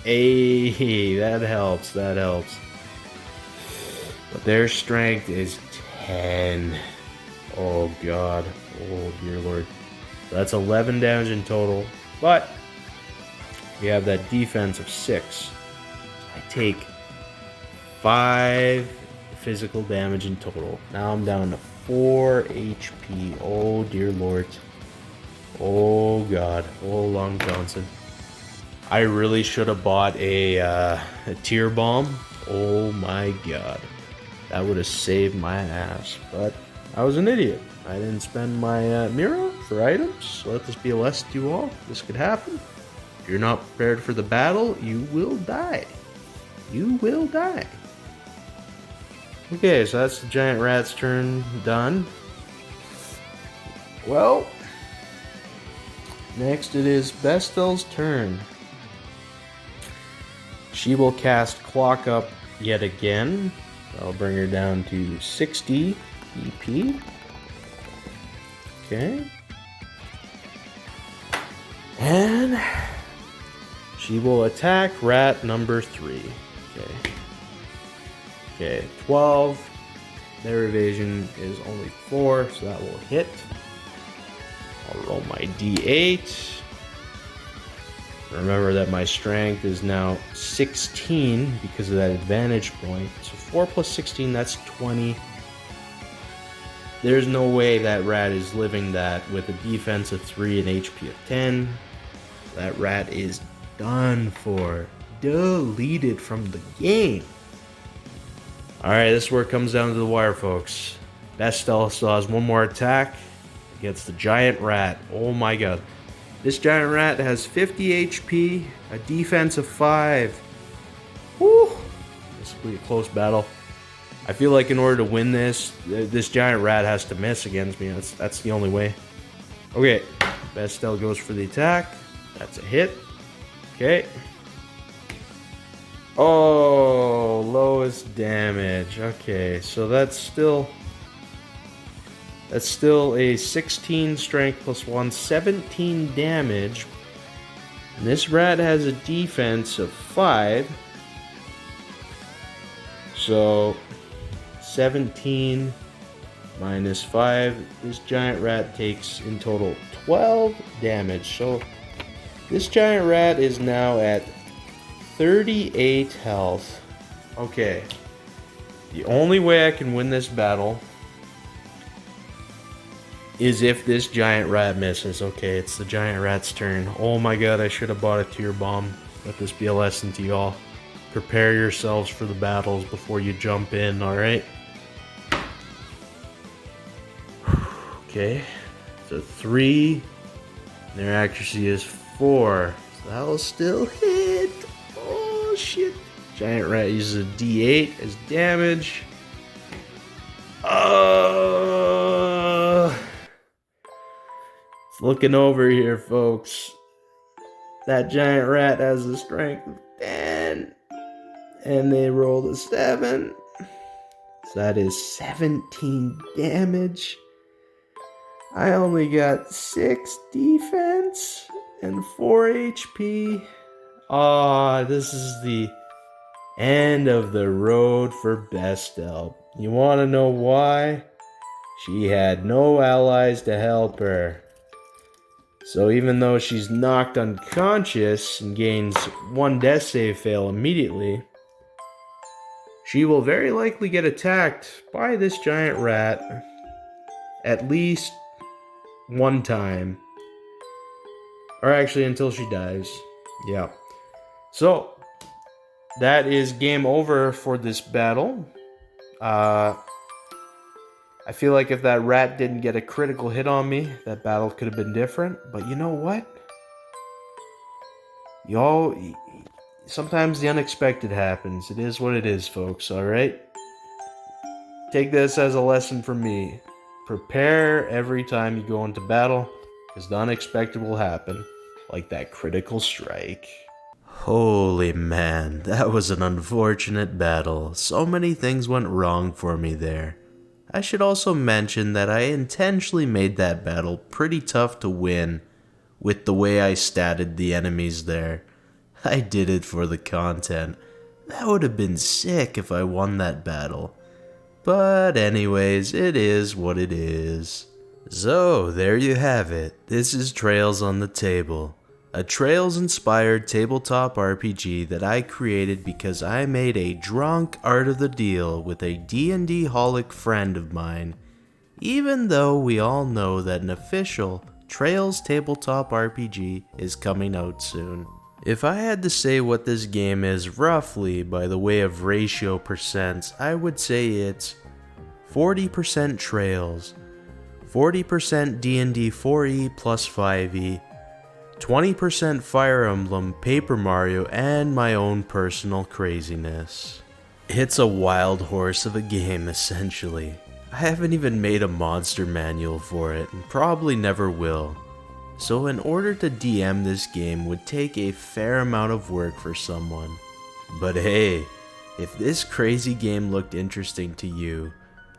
Hey, that helps, that helps. But their strength is 10. Oh god. Oh dear lord. That's 11 damage in total. But we have that defense of 6. I take 5 physical damage in total. Now I'm down to 4 HP. Oh dear lord. Oh god. Oh Long Johnson. I really should have bought a tear bomb. Oh my god. That would have saved my ass. But I was an idiot. I didn't spend my Mira for items. So let this be a lesson to you all. This could happen. If you're not prepared for the battle, you will die. You will die. Okay, so that's the giant rat's turn done. Well, next it is Bestel's turn. She will cast Clock Up yet again. I'll bring her down to 60 EP. Okay. And she will attack rat number 3. Okay. Okay, 12. Their evasion is only 4, so that will hit. I'll roll my d8. Remember that my strength is now 16 because of that advantage point. So 4 plus 16, that's 20. There's no way that rat is living that with a defense of 3 and HP of 10. That rat is done for. Deleted from the game. Alright, this is where it comes down to the wire, folks. Bestel still has one more attack against the giant rat. Oh my god. This giant rat has 50 HP, a defense of 5. Woo! This will be a close battle. I feel like in order to win this giant rat has to miss against me. That's the only way. Okay, Bestel goes for the attack. That's a hit. Okay. Oh, lowest damage. Okay, so that's still a 16 strength plus 1, 17 damage. And this rat has a defense of 5. So 17 minus 5. This giant rat takes in total 12 damage. So this giant rat is now at 38 health. Okay. The only way I can win this battle is if this giant rat misses. Okay, it's the giant rat's turn. Oh my god, I should have bought a tear bomb. Let this be a lesson to y'all. Prepare yourselves for the battles before you jump in, alright? Okay, so 3. Their accuracy is 4. So that'll still hit. Oh shit. Giant rat uses a d8 as damage. It's looking over here, folks. That giant rat has a strength of 10. And they rolled a 7. So that is 17 damage. I only got 6 defense and 4 HP. This is the end of the road for Bestel. You want to know why? She had no allies to help her. So even though she's knocked unconscious and gains 1 death save fail immediately, she will very likely get attacked by this giant rat at least 1 time. Or actually until she dies. Yeah. So, that is game over for this battle. I feel like if that rat didn't get a critical hit on me, that battle could have been different. But you know what? Y'all, sometimes the unexpected happens. It is what it is, folks, alright? Take this as a lesson from me. Prepare every time you go into battle, because the unexpected will happen. Like that critical strike. Holy man, that was an unfortunate battle. So many things went wrong for me there. I should also mention that I intentionally made that battle pretty tough to win with the way I statted the enemies there. I did it for the content. That would have been sick if I won that battle. But anyways, it is what it is. So, there you have it. This is Trails on the Table. A Trails-inspired tabletop RPG that I created because I made a drunk Art of the Deal with a D&D-holic friend of mine, even though we all know that an official Trails tabletop RPG is coming out soon. If I had to say what this game is roughly by the way of ratio percents, I would say it's 40% Trails, 40% D&D 4e plus 5e, 20% Fire Emblem, Paper Mario, and my own personal craziness. It's a wild horse of a game, essentially. I haven't even made a monster manual for it, and probably never will. So in order to DM this game would take a fair amount of work for someone. But hey, if this crazy game looked interesting to you,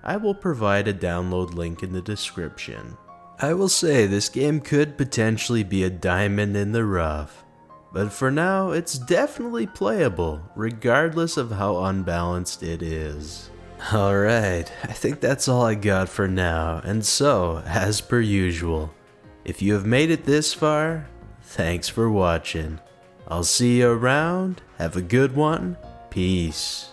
I will provide a download link in the description. I will say this game could potentially be a diamond in the rough, but for now it's definitely playable regardless of how unbalanced it is. Alright, I think that's all I got for now, and so, as per usual, if you have made it this far, thanks for watching. I'll see you around, have a good one, peace.